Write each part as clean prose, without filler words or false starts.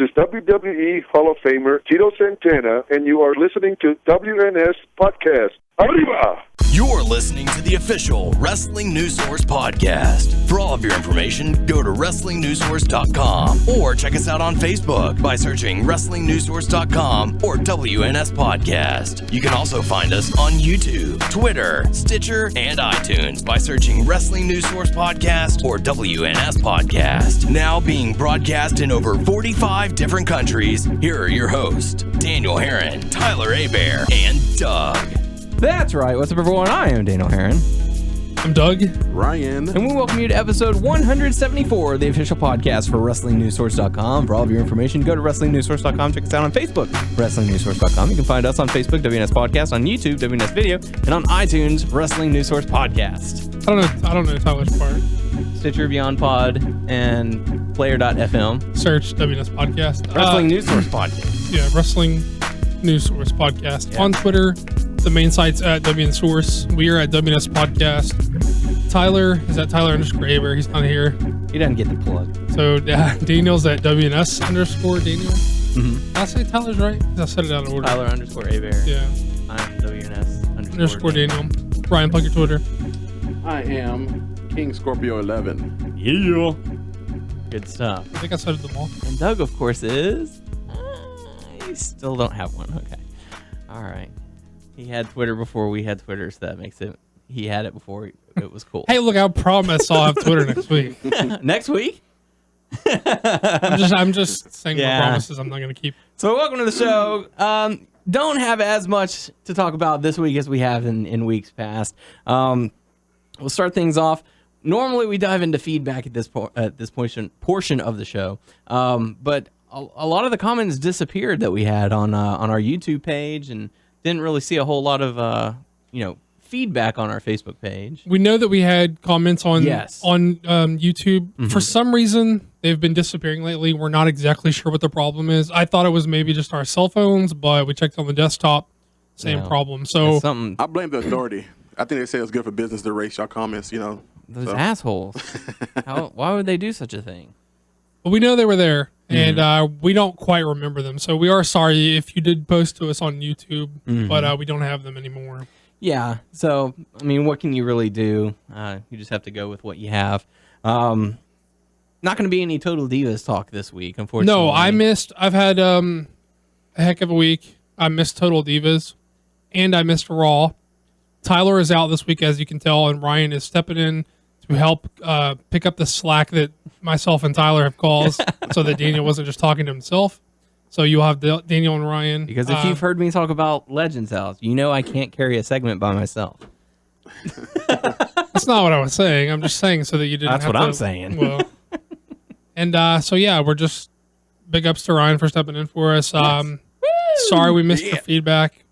is WWE Hall of Famer Tito Santana, and you are listening to WNS Podcast. Arriba! You're listening to the official Wrestling News Source podcast. For all of your information, go to WrestlingNewsSource.com or check us out on Facebook by searching WrestlingNewsSource.com or WNS Podcast. You can also find us on YouTube, Twitter, Stitcher, and iTunes by searching Wrestling News Source Podcast or WNS Podcast. Now being broadcast in over 45 different countries, here are your hosts, Daniel Herron, Tyler Abear, and Doug. That's right. What's up, everyone? I am Daniel Herron. I'm Doug. Ryan. And we welcome you to episode 174 of the official podcast for WrestlingNewsSource.com. For all of your information, go to WrestlingNewsSource.com. Check us out on Facebook, WrestlingNewsSource.com. You can find us on Facebook, WNS Podcast, on YouTube, WNS Video, and on iTunes, Wrestling News Source Podcast. I don't know Tyler's part. Stitcher, Beyond Pod, and Player.fm. Search WNS Podcast. Wrestling News Source Podcast. Yeah, Wrestling News Source Podcast. Yeah. On Twitter, the main site's at WN Source. We are at WNS Podcast. Tyler is at Tyler_Aber. He's not here. He doesn't get the plug. So Daniel's at WNS_Daniel. Mm-hmm. Did I say Tyler's right? I said it out of order. Tyler_Aber. Yeah. I'm WNS _Daniel. Ryan, plug your Twitter. I am King Scorpio 11. Yeah. Good stuff. I think I said them all. And Doug, of course, is... I still don't have one. Okay. All right. He had Twitter before we had Twitter, so that makes it... He had it before it was cool. Hey, look, I promise I'll have Twitter next week. Next week? I'm just saying my promises I'm not going to keep. So welcome to the show. Don't have as much to talk about this week as we have in weeks past. We'll start things off. Normally we dive into feedback at this portion of the show, but a lot of the comments disappeared that we had on our YouTube page, and didn't really see a whole lot of feedback on our Facebook page. We know that we had comments on YouTube. Mm-hmm. For some reason, they've been disappearing lately. We're not exactly sure what the problem is. I thought it was maybe just our cell phones, but we checked on the desktop, same problem. So I blame the authority. I think they say it's good for business to erase your comments, Those assholes. Why would they do such a thing? Well, we know they were there, and we don't quite remember them. So we are sorry if you did post to us on YouTube, but we don't have them anymore. Yeah. So, I mean, what can you really do? You just have to go with what you have. Not going to be any Total Divas talk this week, unfortunately. No, I've had a heck of a week. I missed Total Divas, and I missed Raw. Tyler is out this week, as you can tell, and Ryan is stepping in to help pick up the slack that myself and Tyler have caused so that Daniel wasn't just talking to himself. So you'll have Daniel and Ryan. Because if you've heard me talk about Legends House, you know I can't carry a segment by myself. That's not what I was saying. I'm just saying so that you didn't That's have what to, I'm saying. Well, and so, yeah, we're just big ups to Ryan for stepping in for us. Sorry we missed your feedback.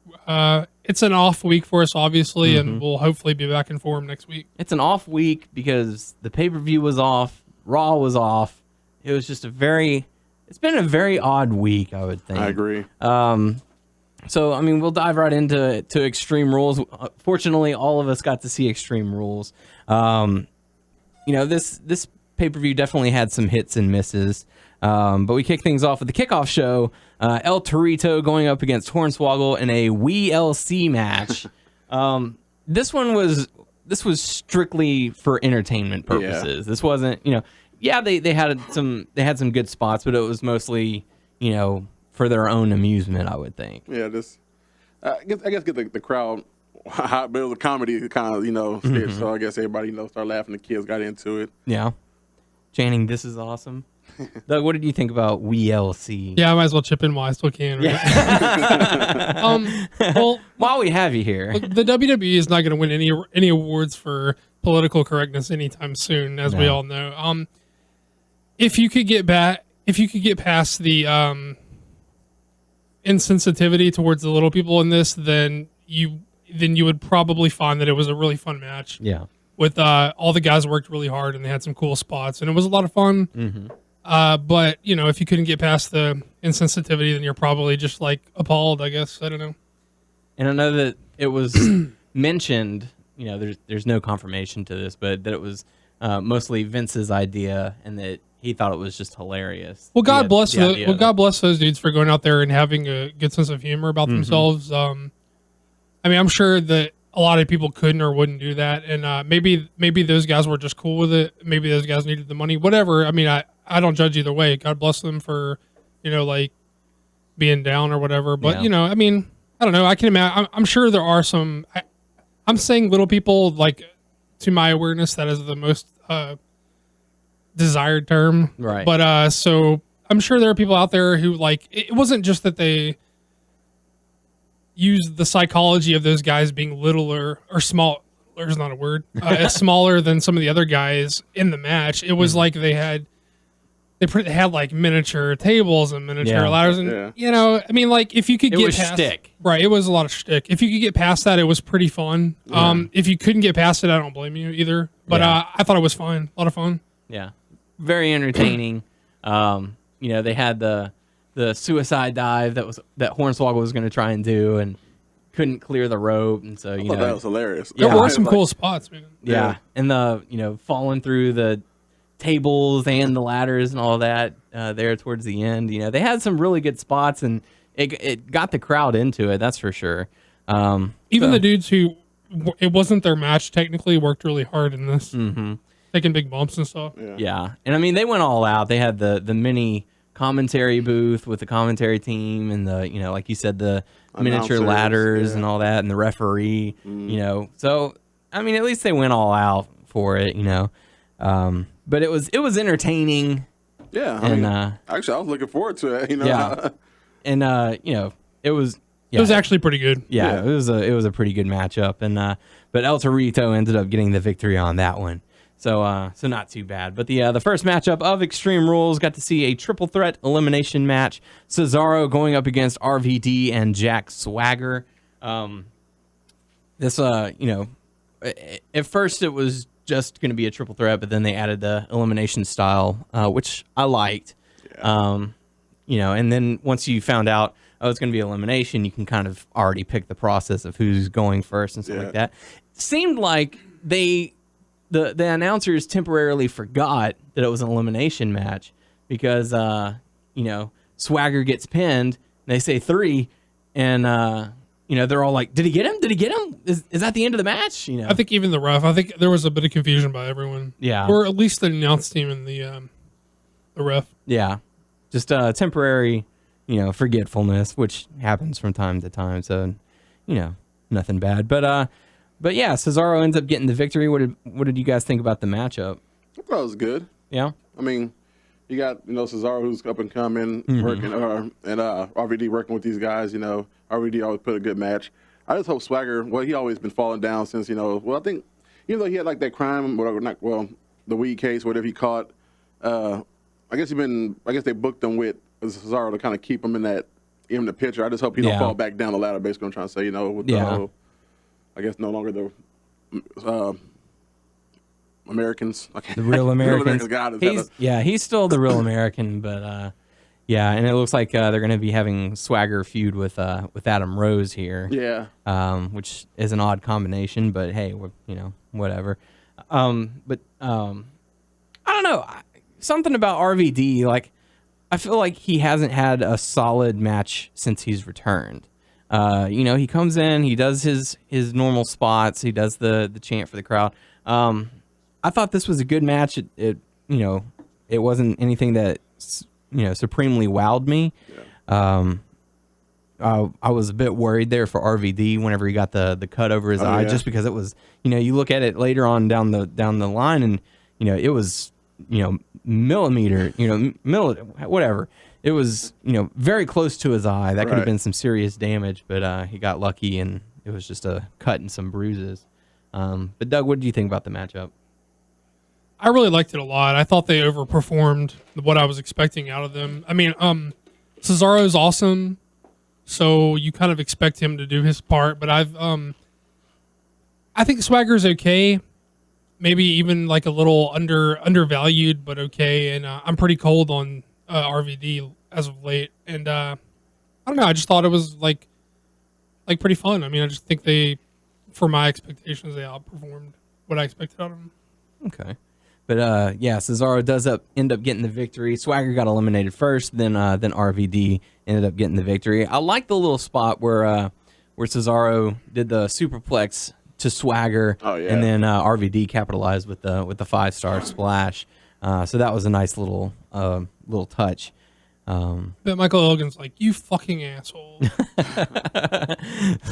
It's an off week for us, obviously, and we'll hopefully be back in form next week. It's an off week because the pay-per-view was off, Raw was off. It was just it's been a very odd week, I would think. I agree. So, I mean, we'll dive right into Extreme Rules. Fortunately, all of us got to see Extreme Rules. This pay-per-view definitely had some hits and misses. But we kick things off with the kickoff show. El Torito going up against Hornswoggle in a WLC match. This was strictly for entertainment purposes. Yeah. This wasn't, they had some good spots, but it was mostly, for their own amusement, I would think. Yeah, I guess get the crowd hot, but it was a comedy kind of, sketch. So I guess everybody, started laughing. The kids got into it. Yeah. Chanting, "This is awesome." Doug, what did you think about WLC? Yeah, I might as well chip in while I still can. Right? Yeah. Well, while we have you here, the WWE is not going to win any awards for political correctness anytime soon, as we all know. If you could get past the insensitivity towards the little people in this, then you would probably find that it was a really fun match. Yeah. With all the guys worked really hard and they had some cool spots and it was a lot of fun. Mm-hmm. But if you couldn't get past the insensitivity, then you're probably just like appalled, I guess. I don't know. And I know that it was mentioned, there's no confirmation to this, but that it was mostly Vince's idea and that he thought it was just hilarious. Well, God bless the idea of it. God bless those dudes for going out there and having a good sense of humor about themselves. I mean, I'm sure that a lot of people couldn't or wouldn't do that, and maybe those guys were just cool with it. Maybe those guys needed the money. Whatever. I mean, I don't judge either way. God bless them for, like being down or whatever. But Yeah. I mean, I don't know. I can imagine. I'm sure there are some. I'm saying little people, like, to my awareness, that is the most desired term. Right. But so I'm sure there are people out there who, like, it wasn't just that they used the psychology of those guys being littler or small. There's not a word. Smaller than some of the other guys in the match. It was like they had like miniature tables and miniature ladders, and I mean, like, if you could get past shtick. Right, it was a lot of shtick. If you could get past that, it was pretty fun. If you couldn't get past it, I don't blame you either. But I thought it was fine, a lot of fun. Yeah, very entertaining. They had the suicide dive that Hornswoggle was going to try and do and couldn't clear the rope, and so that was hilarious. There were some cool spots, man. Yeah, and the falling through the tables and the ladders and all that there towards the end. They had some really good spots, and it got the crowd into it. That's for sure. Even the dudes who it wasn't their match technically worked really hard in this, taking big bumps and stuff. Yeah, and I mean, they went all out. They had the mini commentary booth with the commentary team, and the like you said, the miniature Announcers, ladders and all that, and the referee. So I mean, at least they went all out for it. But it was entertaining. Yeah, and actually, I was looking forward to it. Yeah, and it was. Yeah, it was actually pretty good. Yeah, it was a pretty good matchup, and but El Torito ended up getting the victory on that one. So not too bad. But the first matchup of Extreme Rules got to see a triple threat elimination match. Cesaro going up against RVD and Jack Swagger. This at first it was just going to be a triple threat, but then they added the elimination style, which I liked. Yeah. And then once you found out, it's going to be elimination, you can kind of already pick the process of who's going first and stuff like that. It seemed like the announcers temporarily forgot that it was an elimination match because, Swagger gets pinned, they say 3, and, they're all like, did he get him? Did he get him? Is that the end of the match? I think even the ref, I think there was a bit of confusion by everyone. Yeah. Or at least the announce team and the ref. Yeah. Just temporary, forgetfulness, which happens from time to time. So, nothing bad. But yeah, Cesaro ends up getting the victory. What did you guys think about the matchup? I thought it was good. Yeah. I mean, you got Cesaro, who's up and coming, working, and RVD working with these guys. RVD always put a good match. I just hope Swagger. Well, he always been falling down since Well, I think he had like that crime, the weed case, whatever he caught. I guess they booked him with Cesaro to kind of keep him in the picture. I just hope he don't fall back down the ladder. Basically, I'm trying to say, with the whole, I guess no longer the Americans. The real Americans. He's still the real American, but and it looks like they're going to be having Swagger feud with Adam Rose here. Yeah. Which is an odd combination, but hey, whatever. But I don't know. Something about RVD, like, I feel like he hasn't had a solid match since he's returned. He comes in, he does his normal spots, he does the chant for the crowd. I thought this was a good match. It wasn't anything that supremely wowed me. Yeah. I was a bit worried there for RVD whenever he got the cut over his eye, just because it was you look at it later on down the line, and it was millimeter, whatever. It was, very close to his eye. That could have been some serious damage, but he got lucky, and it was just a cut and some bruises. But Doug, what did you think about the matchup? I really liked it a lot. I thought they overperformed what I was expecting out of them. I mean, Cesaro's awesome, so you kind of expect him to do his part, but I think Swagger's okay. Maybe even like a little undervalued, but okay. And I'm pretty cold on RVD as of late. And I don't know. I just thought it was like pretty fun. I mean, I just think for my expectations, they outperformed what I expected out of them. Okay. yeah, Cesaro does end up getting the victory. Swagger got eliminated first, then RVD ended up getting the victory. I like the little spot where Cesaro did the superplex to Swagger, and then RVD capitalized with the 5-star splash. So that was a nice little touch. But Michael Elgin's like, you fucking asshole.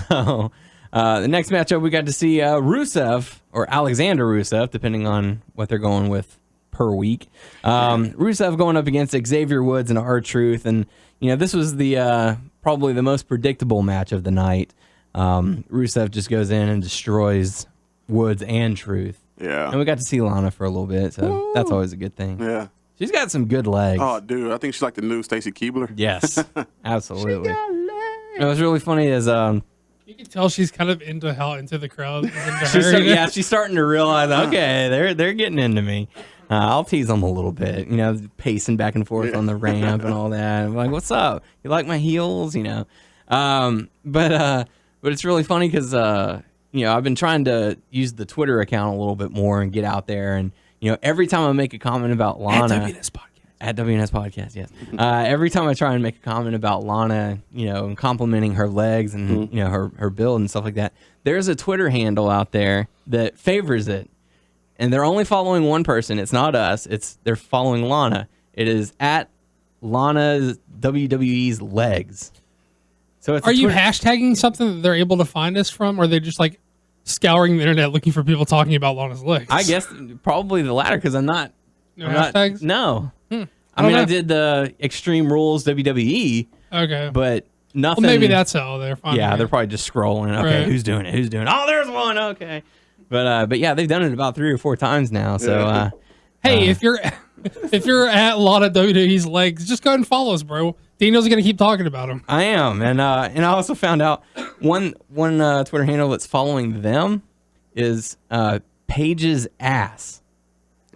So the next matchup, we got to see Rusev, or Alexander Rusev, depending on what they're going with per week. Rusev going up against Xavier Woods and R-Truth. And, this was the probably the most predictable match of the night. Rusev just goes in and destroys Woods and Truth. Yeah. And we got to see Lana for a little bit, so that's always a good thing. Yeah. She's got some good legs. Oh, dude, I think she's like the new Stacy Keibler. Yes, absolutely. It was really funny as You can tell she's kind of into the crowd. Is into her. she's starting to realize, okay, they're getting into me. I'll tease them a little bit, pacing back and forth on the ramp and all that. I'm like, what's up? You like my heels? But it's really funny because I've been trying to use the Twitter account a little bit more and get out there, and every time I make a comment about Lana at WNS Podcast, yes. Every time I try and make a comment about Lana, and complimenting her legs and her build and stuff like that, there's a Twitter handle out there that favors it, and they're only following one person. It's not us. They're following Lana. It is at Lana's WWE's legs. So it's Are you hashtagging something that they're able to find us from, or are they just like scouring the internet looking for people talking about Lana's legs? I guess probably the latter, because I'm not. Hashtags? No. I did the Extreme Rules WWE. Okay. But nothing. Well, maybe that's how they're finding it. They're probably just scrolling. Okay, Right. Who's doing it? Oh, there's one. Okay. But yeah, they've done it about 3 or 4 times now. So hey, if you're at Lana WWE's legs, just go ahead and follow us, bro. Daniel's gonna keep talking about him. I am, and I also found out one Twitter handle that's following them is Paige's ass.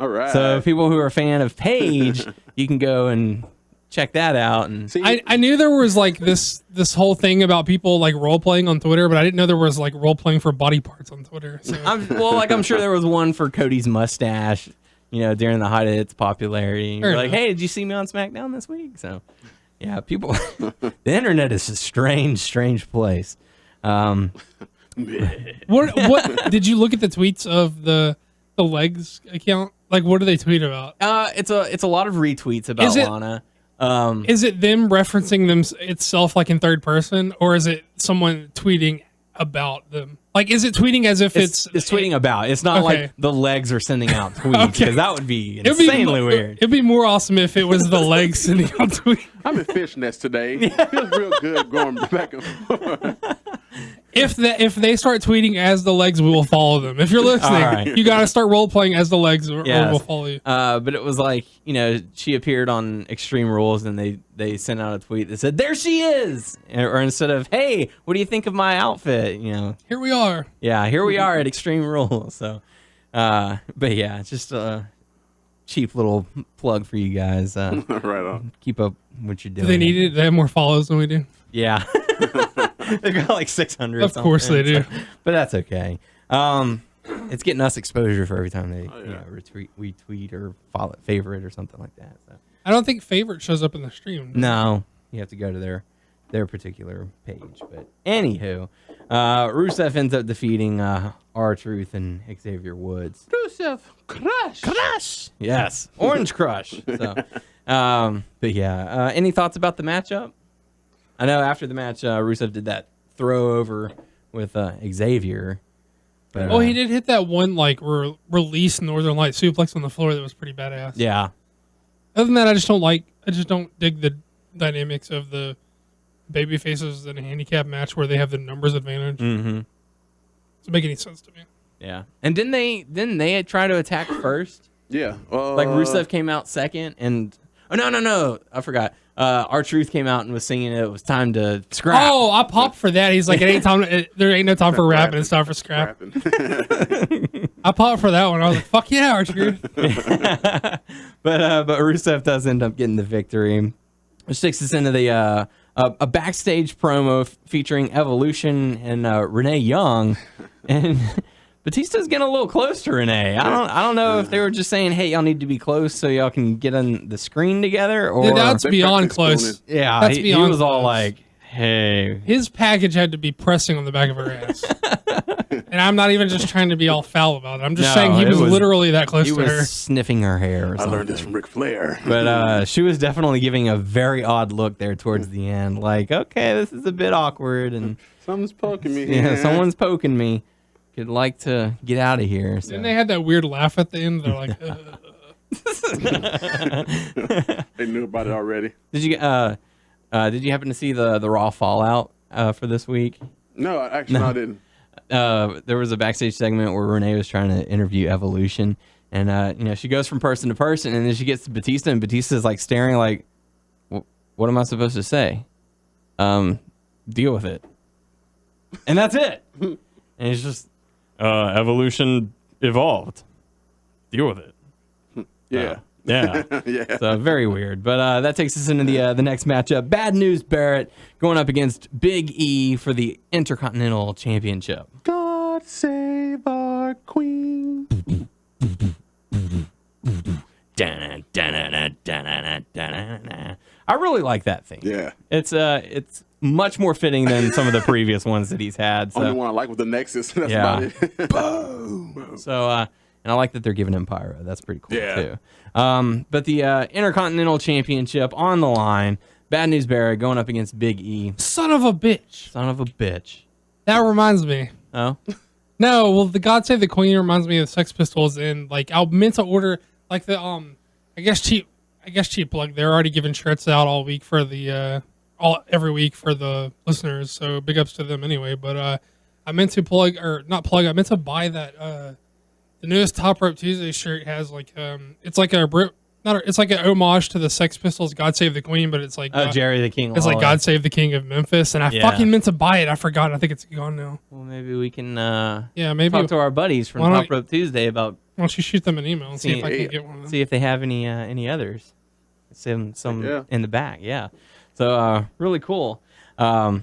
All right. So people who are a fan of Paige, you can go and check that out. And See, I knew there was like this whole thing about people like role playing on Twitter, but I didn't know there was like role playing for body parts on Twitter. So. I'm sure there was one for Cody's mustache, during the height of its popularity. You're like, hey, did you see me on SmackDown this week? So, yeah, people, the internet is a strange place. What did you look at the tweets of the legs account? Like, what do they tweet about? It's a lot of retweets about Lana. Is it them referencing them itself like in third person, or is it someone tweeting about them? Like, is it tweeting as if it's tweeting about? It's not like the legs are sending out tweets, because that would be insanely weird. It'd be more awesome if it was the legs sending out tweets. I'm in fishnets today. It feels real good going back and forth. If they start tweeting as the legs, we will follow them. If you're listening, you got to start role playing as the legs, or we'll follow you. But it was like, she appeared on Extreme Rules, and they sent out a tweet that said, "There she is," or instead of, "Hey, what do you think of my outfit?" Here we are. Yeah, here we are at Extreme Rules. So, but yeah, it's just a cheap little plug for you guys. Right on. Keep up what you're doing. Do they need it? They have more follows than we do. Yeah. They've got like 600. Of course they do. But that's okay. It's getting us exposure for every time they retweet or follow, favorite or something like that. So. I don't think favorite shows up in the stream. No, you have to go to their particular page. But anywho, Rusev ends up defeating R-Truth and Xavier Woods. Rusev Crush. Yes, Orange Crush. So, but yeah, any thoughts about the matchup? I know after the match, Rusev did that throw over with Xavier. But, he did hit that one like release Northern Light suplex on the floor that was pretty badass. Yeah. Other than that, I just don't dig the dynamics of the baby faces in a handicap match where they have the numbers advantage. Mm-hmm. Doesn't make any sense to me. Yeah. And didn't they try to attack first? Yeah. Like Rusev came out second, and no, I forgot. R-Truth came out and was singing it was time to scrap. Oh, I popped for that. He's like, there ain't no time for rapping. It's time for scrap. I popped for that one. I was like, fuck yeah, R-Truth. But Rusev does end up getting the victory, which takes us into the a backstage promo featuring Evolution and Renee Young, and Batista's getting a little close to Renee. I don't know if they were just saying, "Hey, y'all need to be close so y'all can get on the screen together," or Dude, that's beyond close. Yeah, that's he beyond was all close. like, "Hey." His package had to be pressing on the back of her ass. And I'm not even just trying to be all foul about it. I'm just saying he was literally that close He to her. was sniffing her hair or I something. learned this from Ric Flair. But she was definitely giving a very odd look there towards the end. Like, okay, this is a bit awkward. And Something's poking me. yeah, someone's poking me. Could like to get out of here. So. And they had that weird laugh at the end. They're like, They knew about it already. Did you happen to see the Raw Fallout for this week? No, actually, I didn't. There was a backstage segment where Renee was trying to interview Evolution, and she goes from person to person, and then she gets to Batista, and Batista's like staring, like, "What am I supposed to say? Deal with it." And that's it. And he's just, Evolution evolved. Deal with it. Yeah. Yeah. Yeah. So very weird. But that takes us into the next matchup. Bad News Barrett going up against Big E for the Intercontinental Championship. God save our queen. I really like that theme. Yeah. It's much more fitting than some of the previous ones that he's had. So. Only one I like with the Nexus. That's Yeah. about it. Boom. So, and I like that they're giving him pyro. That's pretty cool, Yeah. too. But the Intercontinental Championship on the line. Bad News Barrett going up against Big E. son of a bitch. Son of a bitch. That reminds me. Oh? No, well, the God Save the Queen reminds me of the Sex Pistols, and like I meant to order like the I guess cheap plug. They're already giving shirts out all week for the every week for the listeners. So big ups to them anyway. But I meant to I meant to buy that the newest Top Rope Tuesday shirt has like it's like it's like an homage to the Sex Pistols God Save the Queen, but it's like Jerry the King. it's like God Save the King of Memphis, and I fucking meant to buy it. I forgot. I think it's gone now. Well, maybe we can Maybe talk to our buddies from Why don't Top Rope Tuesday about why don't you shoot them an email and see if I can get one of them. see if they have any others. Some Yeah. in the back, yeah. So really cool. But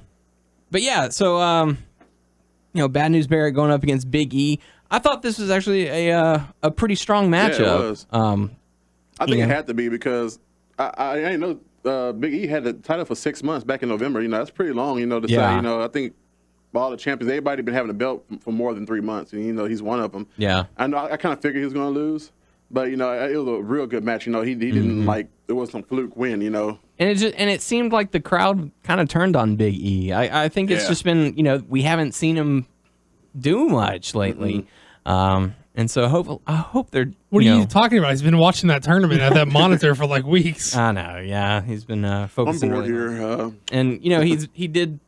yeah, so Bad News Barrett going up against Big E. I thought this was actually a pretty strong matchup. Yeah, it was. I think Yeah. it had to be because I didn't know Big E had the title for 6 months back in November. That's pretty long, to Yeah. say. I think all the champions, everybody been having a belt for more than 3 months, and he's one of them. Yeah. I know. I kind of figured he was going to lose, but it was a real good match. He didn't there was some fluke win. And it seemed like the crowd kind of turned on Big E. I think it's Yeah. just been, we haven't seen him do much lately. And so I hope they're. What are you talking about? He's been watching that tournament at that monitor for like weeks. I know, yeah. He's been I'm focusing bored really hard. here. And he did,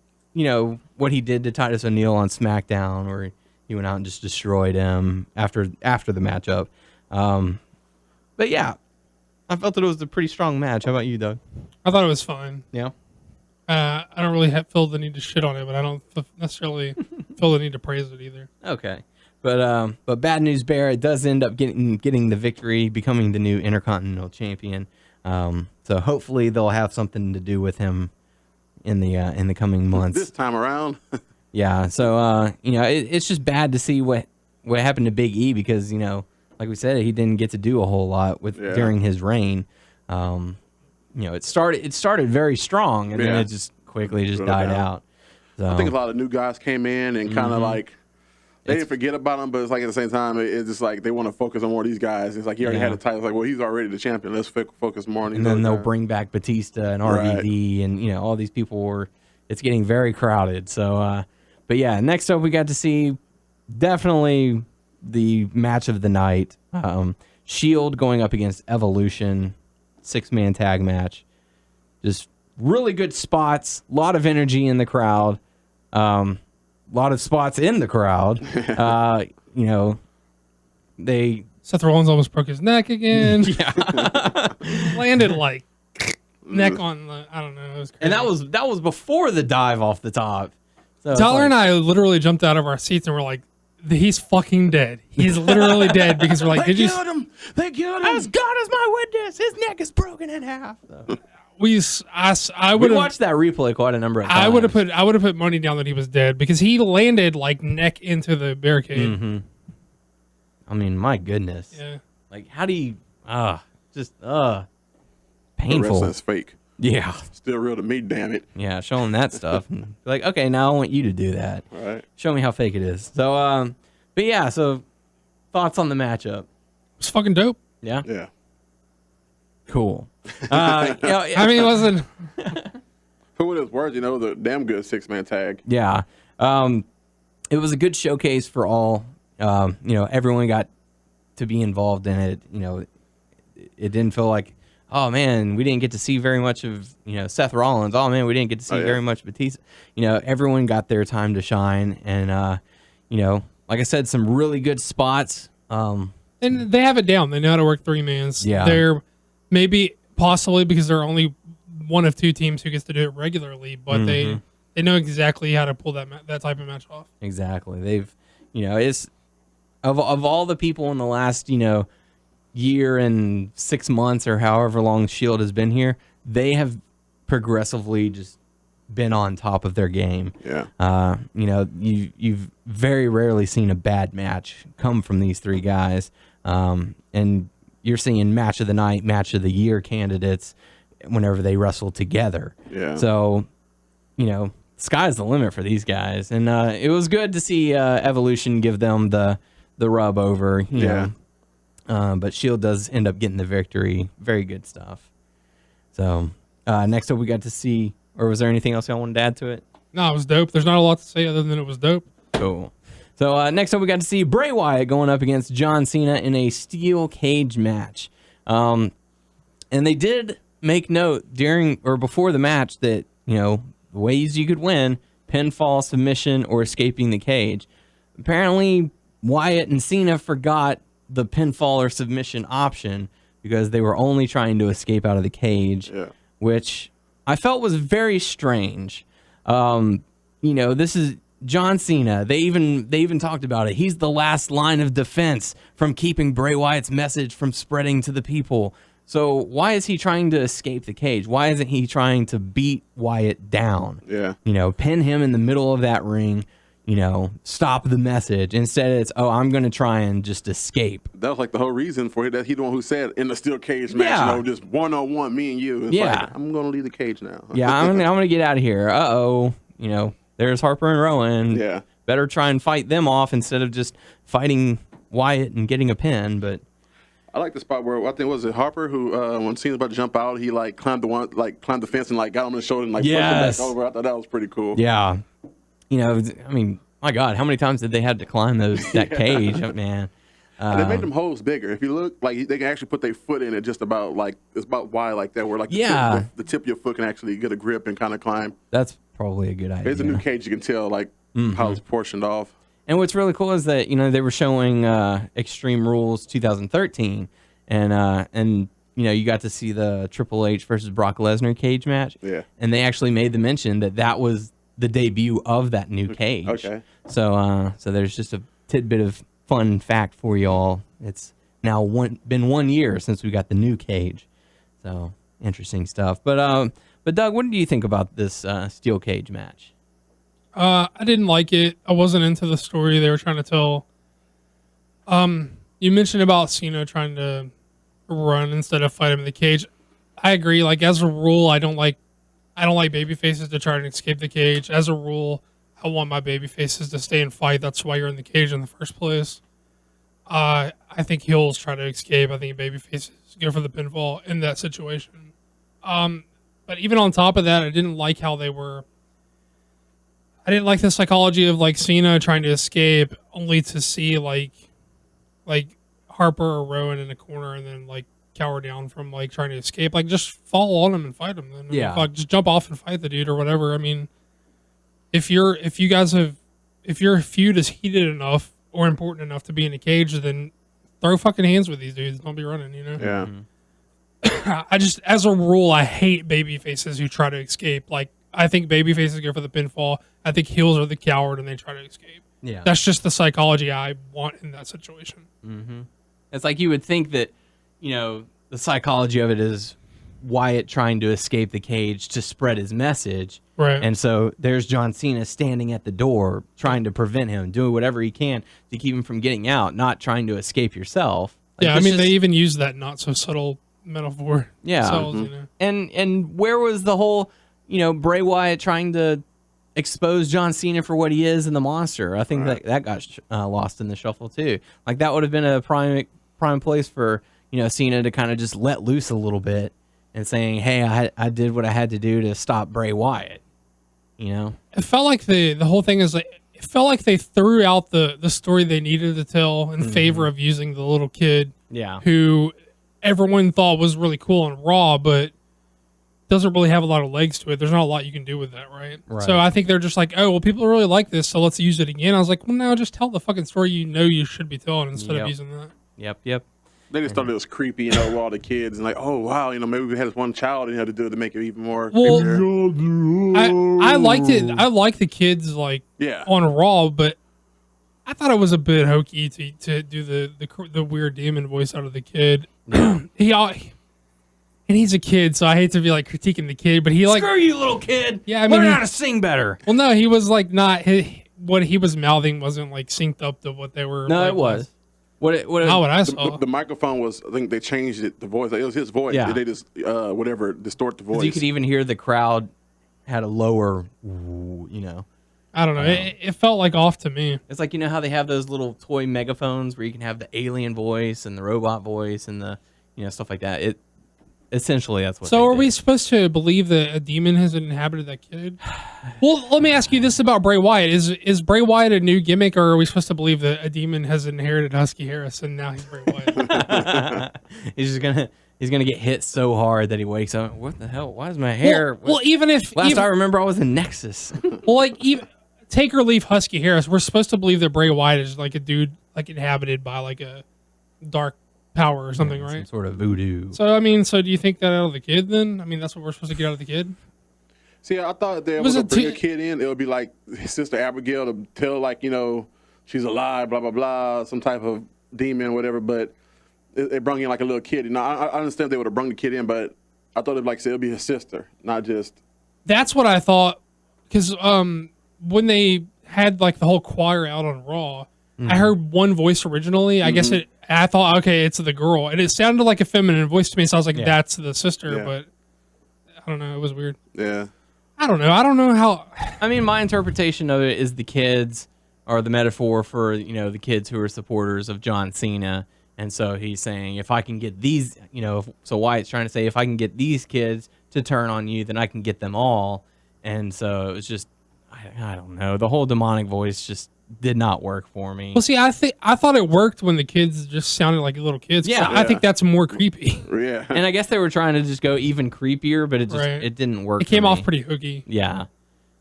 what he did to Titus O'Neil on SmackDown, where he went out and just destroyed him after the matchup. But yeah, I felt that it was a pretty strong match. How about you, Doug? I thought it was fine. Yeah. I don't really feel the need to shit on it, but I don't necessarily feel the need to praise it either. Okay. But Bad News Barrett does end up getting the victory, becoming the new Intercontinental Champion. So hopefully they'll have something to do with him in the coming months. This time around. Yeah. So it's just bad to see what happened to Big E because like we said, he didn't get to do a whole lot during his reign. It started very strong and then it just quickly just died out. So, I think a lot of new guys came in and kind of like they didn't forget about him, but it's like at the same time it's just like they want to focus on more of these guys. It's like he already had a title. It's like, well, he's already the champion. Let's focus more on these. And then other they'll guys. bring back Batista and RVD and all these people it's getting very crowded. So but yeah, next up we got to see definitely the match of the night. Shield going up against Evolution, 6-man tag match. Just really good spots, a lot of energy in the crowd. A lot of spots in the crowd. They Seth Rollins almost broke his neck again. yeah. Landed like neck on the I don't know. It was crazy. And that was before the dive off the top. So Tyler and I literally jumped out of our seats and we're like, he's fucking dead. He's literally dead because we're like, They did you? killed him. They killed him. as God is my witness, his neck is broken in half. So, I we would have watched that replay quite a number of times. I would have put money down that he was dead because he landed like neck into the barricade. I mean, my goodness. Yeah. Like, how do you, just, The painful. wrestling's fake. Yeah. Still real to me, damn it. Yeah, show them that stuff. And be like, okay, now I want you to do that. All right. Show me how fake it is. So, but yeah, so thoughts on the matchup? It's fucking dope. Yeah? Yeah. Cool. I mean, it wasn't. For what it's worth, the damn good 6-man tag. Yeah. It was a good showcase for all. Everyone got to be involved in it. It didn't feel like, oh man, we didn't get to see very much of, Seth Rollins. Oh man, we didn't get to see very much of Batista. Everyone got their time to shine. And, like I said, some really good spots. And they have it down. They know how to work 3-mans. Yeah. They're maybe possibly because they're only one of 2 teams who gets to do it regularly, but they know exactly how to pull that type of match off. Exactly. They've, it's of all the people in the last, year and 6 months or however long Shield has been here, they have progressively just been on top of their game. Yeah. You've very rarely seen a bad match come from these 3 guys. And you're seeing match of the night, match of the year candidates whenever they wrestle together. Yeah. So, sky's the limit for these guys. And it was good to see Evolution give them the rub over, you know. But Shield does end up getting the victory. Very good stuff. So, next up we got to see, or was there anything else y'all wanted to add to it? No, it was dope. There's not a lot to say other than it was dope. Cool. So, next up we got to see Bray Wyatt going up against John Cena in a steel cage match. And they did make note during or before the match that, ways you could win: pinfall, submission, or escaping the cage. Apparently, Wyatt and Cena forgot the pinfall or submission option because they were only trying to escape out of the cage, which I felt was very strange. This is John Cena. They even talked about it. He's the last line of defense from keeping Bray Wyatt's message from spreading to the people. So why is he trying to escape the cage? Why isn't he trying to beat Wyatt down? Yeah. Pin him in the middle of that ring, stop the message. Instead, it's, I'm going to try and just escape. That was like the whole reason for it. That he the one who said in the steel cage match, just one-on-one, me and you. It's like, I'm going to leave the cage now. I'm going to get out of here. There's Harper and Rowan. Yeah. Better try and fight them off instead of just fighting Wyatt and getting a pin. But I like the spot where I think was it Harper who when Cena's about to jump out, he climbed the fence and got him on the shoulder and pushed him back over. I thought that was pretty cool. Yeah. My God, how many times did they have to climb that cage, man? They made them holes bigger. If you look, they can actually put their foot in it just about it's about wide like that, where the tip of your foot can actually get a grip and kind of climb. That's probably a good idea. It's a new cage. You can tell how it's portioned off. And what's really cool is that they were showing Extreme Rules 2013, and you got to see the Triple H versus Brock Lesnar cage match. Yeah. And they actually made the mention that was the debut of that new cage. Okay. So there's just a tidbit of fun fact for y'all. It's now been 1 year since we got the new cage. So interesting stuff. But Doug, what do you think about this steel cage match? I didn't like it. I wasn't into the story they were trying to tell. You mentioned about Cena trying to run instead of fight him in the cage. I agree. As a rule, I don't like baby faces to try and escape the cage. As a rule, I want my baby faces to stay and fight. That's why you're in the cage in the first place. I think heels try to escape. I think baby faces go for the pinfall in that situation. But even on top of that, I didn't like how they were. I didn't like the psychology of Cena trying to escape only to see like Harper or Rowan in the corner and then cower down from trying to escape. Just fall on him and fight him. Then just jump off and fight the dude or whatever. I mean, if your feud is heated enough or important enough to be in a cage, then throw fucking hands with these dudes. Don't be running. Yeah. I just, as a rule, I hate baby faces who try to escape. I think baby faces go for the pinfall. I think heels are the coward and they try to escape. Yeah. That's just the psychology I want in that situation. Mm-hmm. It's you would think that, the psychology of it is Wyatt trying to escape the cage to spread his message. Right. And so there's John Cena standing at the door trying to prevent him, doing whatever he can to keep him from getting out, not trying to escape yourself. Like, yeah, I mean, they even use that not so subtle metaphor. Yeah. themselves, you know? And where was the whole, Bray Wyatt trying to expose John Cena for what he is in the Monster? I think that got lost in the shuffle too. Like that would have been a prime place for Cena to kind of just let loose a little bit and saying, "Hey, I did what I had to do to stop Bray Wyatt." It felt like the whole thing is like, it felt like they threw out the story they needed to tell in favor of using the little kid, who everyone thought was really cool on Raw, but doesn't really have a lot of legs to it. There's not a lot you can do with that, right? So I think they're just like, oh, well, people really like this, so let's use it again. I was like, well, no, just tell the fucking story you should be telling instead of using that. Yep. They just thought it was creepy, with all the kids, and like, oh wow, maybe we had this one child and had to do it to make it even more. Well, creepier. I liked it. I liked the kids on Raw, but I thought it was a bit hokey to do the weird demon voice out of the kid. And he's a kid, so I hate to be critiquing the kid, but screw you, little kid. Yeah, I mean, learn how to sing better. Well, no, he was not what he was mouthing wasn't synced up to what they were. No, it was. What I saw. The microphone was, I think they changed it, the voice. It was his voice. Yeah. They just, distort the voice. You could even hear the crowd had a lower, I don't know. It felt off to me. It's like, how they have those little toy megaphones where you can have the alien voice and the robot voice and the, stuff like that. Essentially, that's what. So, are we supposed to believe that a demon has inhabited that kid? Well, let me ask you this about Bray Wyatt: Is Bray Wyatt a new gimmick, or are we supposed to believe that a demon has inherited Husky Harris and now he's Bray Wyatt? He's gonna get hit so hard that he wakes up. What the hell? Why is my hair? Well, even if I remember, I was in Nexus. Well, even take or leave Husky Harris, we're supposed to believe that Bray Wyatt is a dude inhabited by a dark power or something, right? Some sort of voodoo. So do you think that out of the kid then? I mean, that's what we're supposed to get out of the kid? See, I thought they was bring a kid in, it would be like his sister Abigail to tell she's alive, blah blah blah, some type of demon, whatever. But they brought in a little kid. I understand they would have brought the kid in, but I thought it'd be his sister, not just. That's what I thought, because when they had the whole choir out on Raw, I heard one voice originally. I guess I thought, okay, it's the girl, and it sounded like a feminine voice to me. So I was like, that's the sister, but I don't know. It was weird. Yeah. I don't know how. I mean, my interpretation of it is the kids are the metaphor for the kids who are supporters of John Cena, and so he's saying if I can get these, so Wyatt's trying to say if I can get these kids to turn on you, then I can get them all, and so it was just I don't know, the whole demonic voice just did not work for me. Well, see, I thought it worked when the kids just sounded like little kids. Yeah. I think that's more creepy. Yeah. And I guess they were trying to just go even creepier, but it didn't work. It came off pretty hooky. Yeah.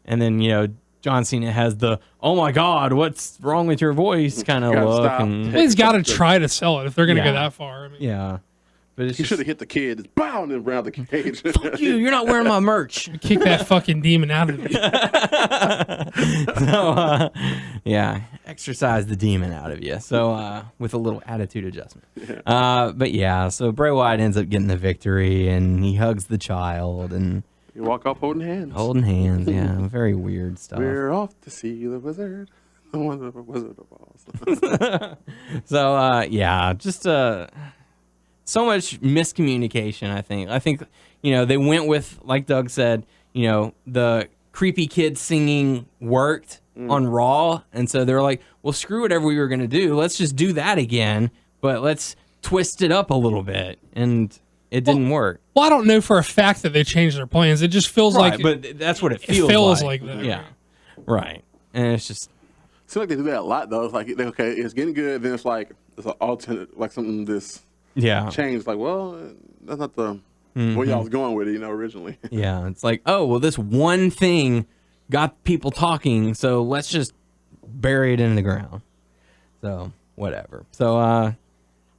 And then, John Cena has the, oh my God, what's wrong with your voice kind of look. Well, he's got to try to sell it if they're going to go that far. I mean, yeah. But he should have hit the kid, just bound and around the cage. Fuck you! You're not wearing my merch. Kick that fucking demon out of you. So, exercise the demon out of you. So, with a little attitude adjustment. But yeah, so Bray Wyatt ends up getting the victory, and he hugs the child, and you walk off holding hands. Holding hands, yeah, very weird stuff. We're off to see the wizard. The Wizard of Oz. So, just so much miscommunication, I think. I think, they went with, like Doug said, the creepy kid singing worked on Raw. And so they were like, well, screw whatever we were going to do. Let's just do that again, but let's twist it up a little bit. And it didn't work. Well, I don't know for a fact that they changed their plans. It just feels like... But that's what it feels like. It feels like that. Yeah. Right. And it's just... Seems like they do that a lot, though. It's like, okay, it's getting good, then it's an alternate, something changed. Like, well, that's not the way y'all was going with it, originally. Yeah, it's like, oh, well, this one thing got people talking, so let's just bury it in the ground. So, whatever. So,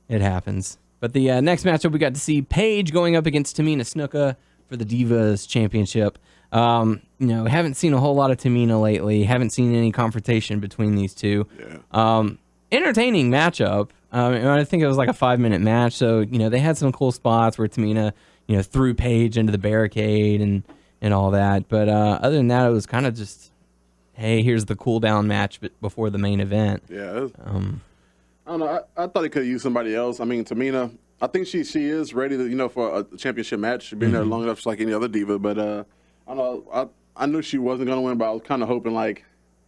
it happens. But the next matchup, we got to see Paige going up against Tamina Snuka for the Divas Championship. Haven't seen a whole lot of Tamina lately. Haven't seen any confrontation between these two. Yeah. Entertaining matchup. I think it was like a 5-minute match. So, they had some cool spots where Tamina, threw Paige into the barricade and all that. But other than that, it was kind of just, hey, here's the cool down match before the main event. Yeah. I don't know. I thought he could use somebody else. I mean, Tamina, I think she is ready to, for a championship match. She's been there long enough, just like any other diva. But I don't know. I knew she wasn't going to win, but I was kind of hoping, like,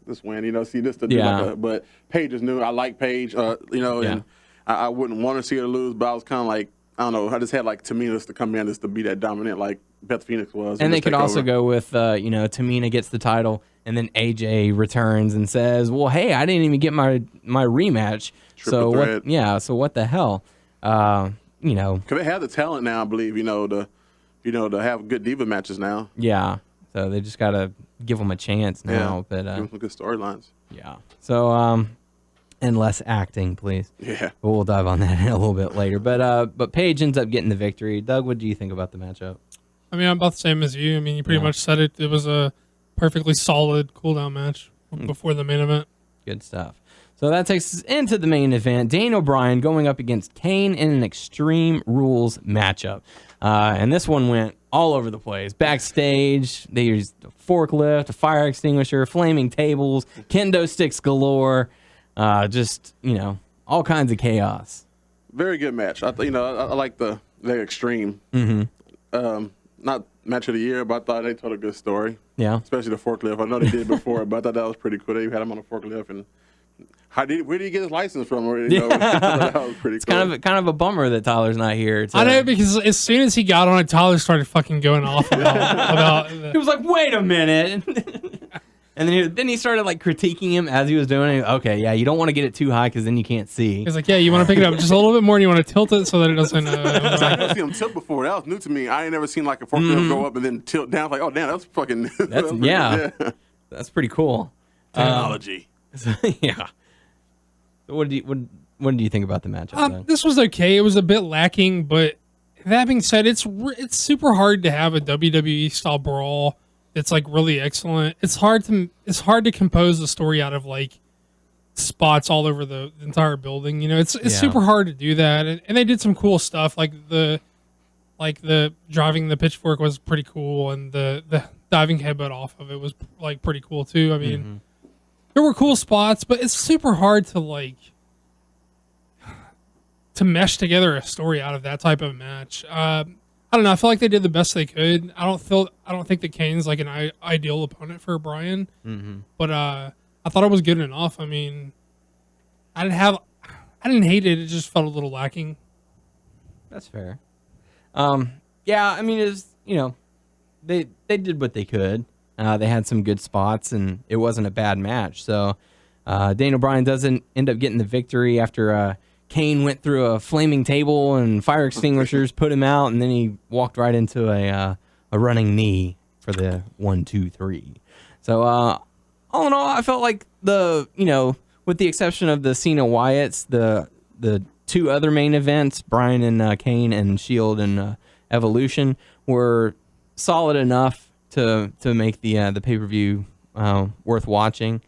this win, see this to do. But Paige is new. I like Paige, and I wouldn't want to see her lose, but I was kind of like, I don't know. I just had, like, Tamina to come in just to be that dominant, like Beth Phoenix was. And they could also go with, Tamina gets the title, and then AJ returns and says, well, hey, I didn't even get my rematch. So what the hell? Because they have the talent now, I believe, to have good diva matches now. Yeah. So they just got to give them a chance now. Yeah. But give them some good storylines. Yeah. So, and less acting, please. Yeah. But we'll dive on that in a little bit later. But Paige ends up getting the victory. Doug, what do you think about the matchup? I mean, I'm about the same as you. I mean, you pretty much said it. It was a perfectly solid cool-down match before the main event. Good stuff. So that takes us into the main event. Daniel Bryan going up against Kane in an Extreme Rules matchup. And this one went all over the place. Backstage, they used a forklift, a fire extinguisher, flaming tables, kendo sticks galore. Just, all kinds of chaos. Very good match. I like the Extreme. Not match of the year, but I thought they told a good story. Yeah. Especially the forklift. I know they did before, but I thought that was pretty cool. They had him on a forklift, and where did he get his license from? That was pretty cool. It's kind of a bummer that Tyler's not here. I know, because as soon as he got on it, Tyler started fucking going off about He was like, wait a minute. And then he started like critiquing him as he was doing it. Okay, yeah, you don't want to get it too high because then you can't see. He's like, yeah, you want to pick it up just a little bit more and you want to tilt it so that it doesn't... I've never seen him tilt before. That was new to me. I ain't never seen like a forklift go up and then tilt down. Like, oh, damn, that's fucking... That's pretty cool. Technology. Yeah. What do you think about the matchup? This was okay. It was a bit lacking, but that being said, it's super hard to have a WWE style brawl that's like really excellent. It's hard to compose a story out of like spots all over the entire building. It's super hard to do that, and they did some cool stuff like the driving the pitchfork was pretty cool, and the diving headbutt off of it was like pretty cool too. I mean, there were cool spots, but it's super hard to to mesh together a story out of that type of match. I don't know. I feel like they did the best they could. I don't think that Kane's like an ideal opponent for Bryan, but I thought it was good enough. I mean, I didn't hate it. It just felt a little lacking. That's fair. Yeah, I mean, it's they did what they could. They had some good spots, and it wasn't a bad match. So Daniel Bryan doesn't end up getting the victory after Kane went through a flaming table and fire extinguishers put him out, and then he walked right into a running knee for the 1, 2, 3. So all in all, I felt like with the exception of the Cena Wyatts, the two other main events, Bryan and Kane and Shield and Evolution, were solid enough to make the pay-per-view worth watching.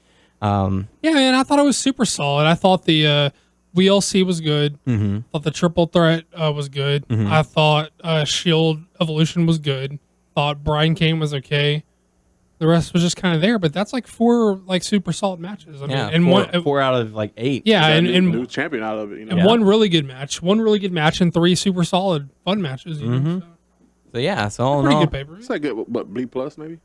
Yeah, man, I thought it was super solid. I thought the WLC was good. I thought the triple threat was good. I thought Shield Evolution was good. Thought Bryan Kane was okay. The rest was just kind of there, but that's like 4 like super solid matches. I mean, and 4 out of like 8. Yeah, and new champion out of it. And one really good match, and 3 super solid fun matches. So yeah, so all in all, good paper. It's like good, but B plus maybe.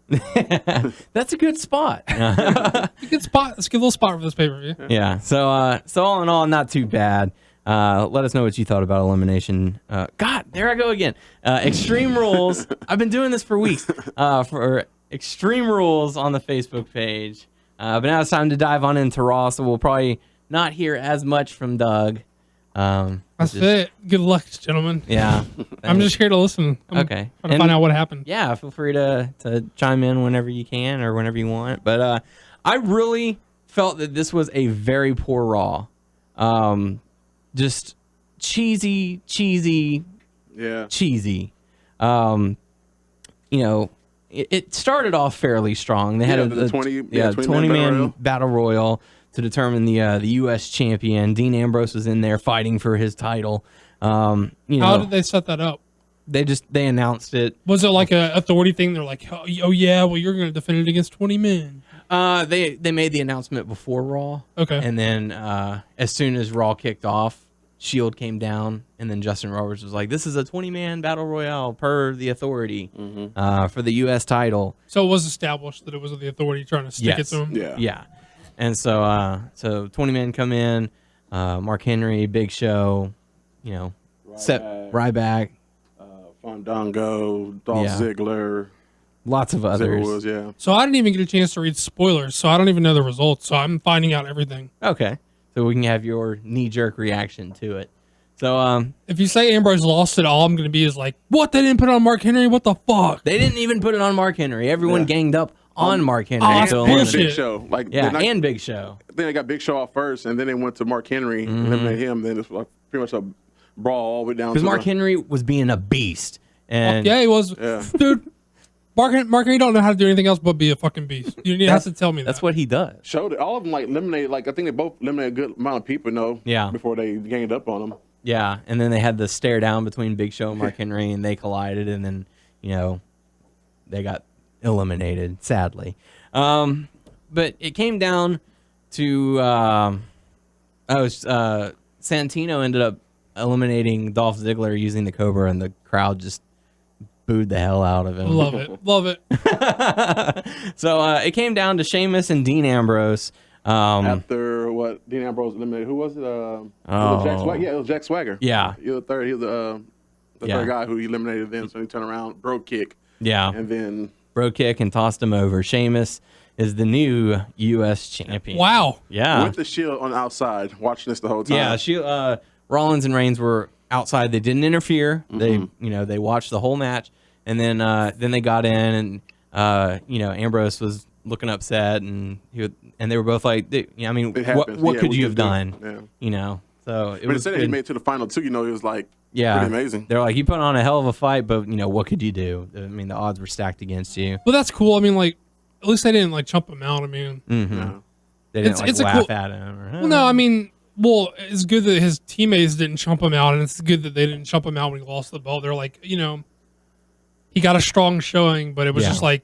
That's a good spot. A good spot. It's a good little spot for this paper. Yeah. So all in all, not too bad. Let us know what you thought about Elimination. God, there I go again. Extreme Rules. I've been doing this for weeks. For Extreme Rules on the Facebook page. But now it's time to dive on into Raw. So we'll probably not hear as much from Doug. That's it. Good luck, gentlemen. Yeah. I'm just here to listen. I'm trying to find out what happened. Yeah, feel free to chime in whenever you can or whenever you want. But I really felt that this was a very poor Raw. Just cheesy. Yeah. Cheesy. It started off fairly strong. They had a 20-man battle royal to determine the U.S. champion. Dean Ambrose was in there fighting for his title. How did they set that up? They announced it. Was it like a authority thing? They're like, oh yeah, well you're going to defend it against 20 men. They made the announcement before Raw. Okay. And then as soon as Raw kicked off, Shield came down, and then Justin Roberts was like, "This is a 20-man battle royale per the authority for the U.S. title." So it was established that it was the authority trying to stick it to him. Yeah. And so 20 men come in, Mark Henry, Big Show, Ryback, Fandango, Dolph Ziggler, lots of others. Was, yeah. So I didn't even get a chance to read spoilers, so I don't even know the results. So I'm finding out everything. Okay. So we can have your knee-jerk reaction to it. So if you say Ambrose lost it, all I'm going to be is like, what? They didn't put it on Mark Henry? What the fuck? They didn't even put it on Mark Henry. Everyone ganged up on Mark Henry. that's to bullshit. eliminate. Big Show. And Big Show. I think they got Big Show off first, and then they went to Mark Henry, eliminated him. Then it's like pretty much a brawl all the way down. Because Mark Henry was being a beast. And Yeah, he was. Yeah. Dude, Mark Henry don't know how to do anything else but be a fucking beast. You have to tell me that. that's what he does. showed it. All of them eliminated. I think they both eliminated a good amount of people. Before they ganged up on him. Yeah, and then they had the stare down between Big Show and Mark Henry, and they collided, and then they got eliminated, sadly. But it came down to Santino ended up eliminating Dolph Ziggler using the Cobra, and the crowd just booed the hell out of him. Love it. Love it. So it came down to Sheamus and Dean Ambrose. After what Dean Ambrose eliminated, who was it? It was Jack Swagger. Yeah, it was Jack Swagger. Yeah. He was the third. He was the third guy who he eliminated. Then so he turned around, broke kick. Yeah. And then Bro kick and tossed him over. Sheamus is the new U.S. champion. Wow. Yeah. with the Shield on the outside, watching this the whole time. Yeah. Rollins and Reigns were outside. They didn't interfere. They they watched the whole match, and then they got in, and Ambrose was looking upset, and they were both like, I mean, what could you have done? Yeah. So it But was instead good. he made it to the final two. It was like pretty amazing. They're like, you put on a hell of a fight, but what could you do? I mean, the odds were stacked against you. Well, that's cool. I mean, like, at least they didn't chump him out. I mean, No. They didn't It's a laugh cool- at him. Or, well, no, I mean, it's good that his teammates didn't chump him out, and it's good that they didn't chump him out when he lost the belt. They're like, he got a strong showing, but it was just like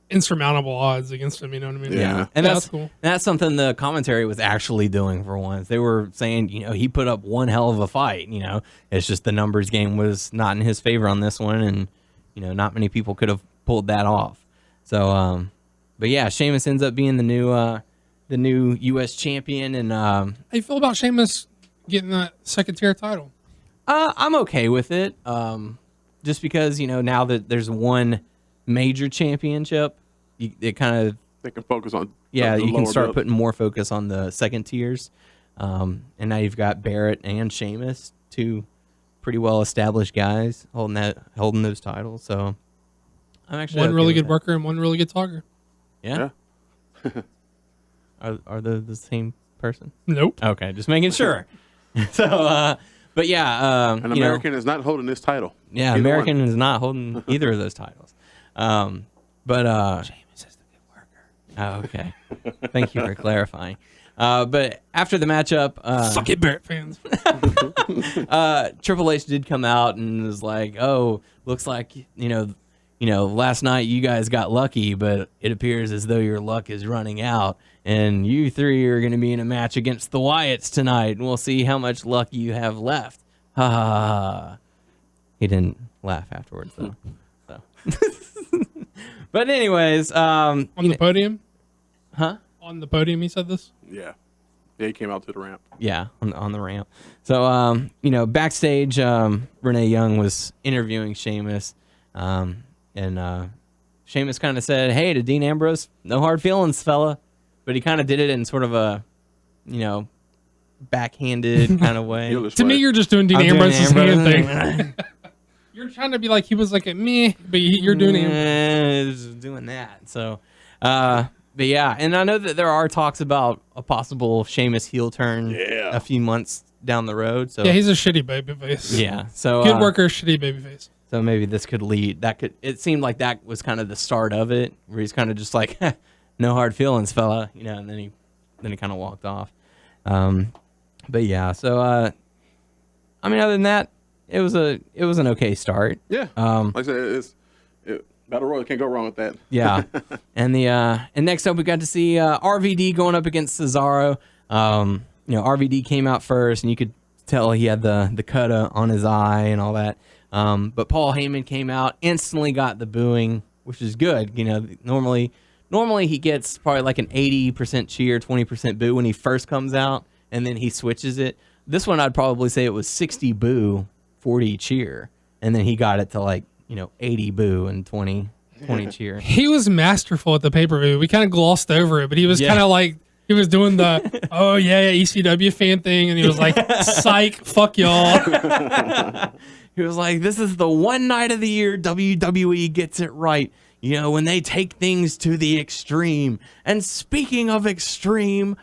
insurmountable odds against him. You know what I mean? Yeah. And that's cool. That's something the commentary was actually doing for once. They were saying, he put up one hell of a fight. It's just the numbers game was not in his favor on this one, and not many people could have pulled that off. So, but yeah, Sheamus ends up being the new U.S. champion, and How you feel about Sheamus getting that second tier title? I'm okay with it. Just because now that there's one major championship, it kind of They can focus on you the can lower start belt. putting more focus on the second tiers. And now you've got Barrett and Sheamus, two pretty well established guys holding those titles. So I'm actually One okay really with good that. worker and one really good talker. Yeah. Are they the same person? Nope. Okay, just making sure. So, but yeah, An American is not holding this title. Yeah, Either American one. is not holding either of those titles. But Sheamus is the good worker. Oh, okay. Thank you for clarifying. But after the matchup, Suck it, Barrett fans. Triple H did come out and was like, "Oh, looks like last night you guys got lucky, but it appears as though your luck is running out, and you three are going to be in a match against the Wyatts tonight, and we'll see how much luck you have left." Ha ha ha. He didn't laugh afterwards though. So. But anyways, On the podium? huh? On the podium, he said this? Yeah. Yeah, he came out to the ramp. Yeah, on the ramp. So, backstage, Renee Young was interviewing Sheamus, and Sheamus kind of said, "Hey, to Dean Ambrose, no hard feelings, fella," but he kind of did it in sort of a, backhanded kind of way. To me, you're just doing Dean I'm doing Ambrose's hand Ambrose. thing. You're trying to be like he was like a meh, but you're doing Ambrose. doing that. So, but yeah, and I know that there are talks about a possible Sheamus heel turn a few months down the road. So Yeah, he's a shitty babyface. yeah. So Good worker, shitty babyface. So maybe this could lead. It seemed like that was kind of the start of it, where he's kind of just like, "No hard feelings, fella," and then he kind of walked off. But yeah, so I mean, other than that, it was an okay start. Yeah. Like I said, Battle Royal, can't go wrong with that. Yeah. And next up we got to see RVD going up against Cesaro. RVD came out first, and you could tell he had the cut on his eye and all that. But Paul Heyman came out, instantly got the booing, which is good. Normally he gets probably like an 80% cheer, 20% boo when he first comes out, and then he switches it. This one I'd probably say it was 60 boo, 40 cheer, and then he got it to like 80 boo and 20 cheer. He was masterful at the pay-per-view. We kind of glossed over it, but he was kind of like, he was doing the, ECW fan thing, and he was like, psych, fuck y'all. He was like, this is the one night of the year WWE gets it right. When they take things to the extreme. And speaking of extreme,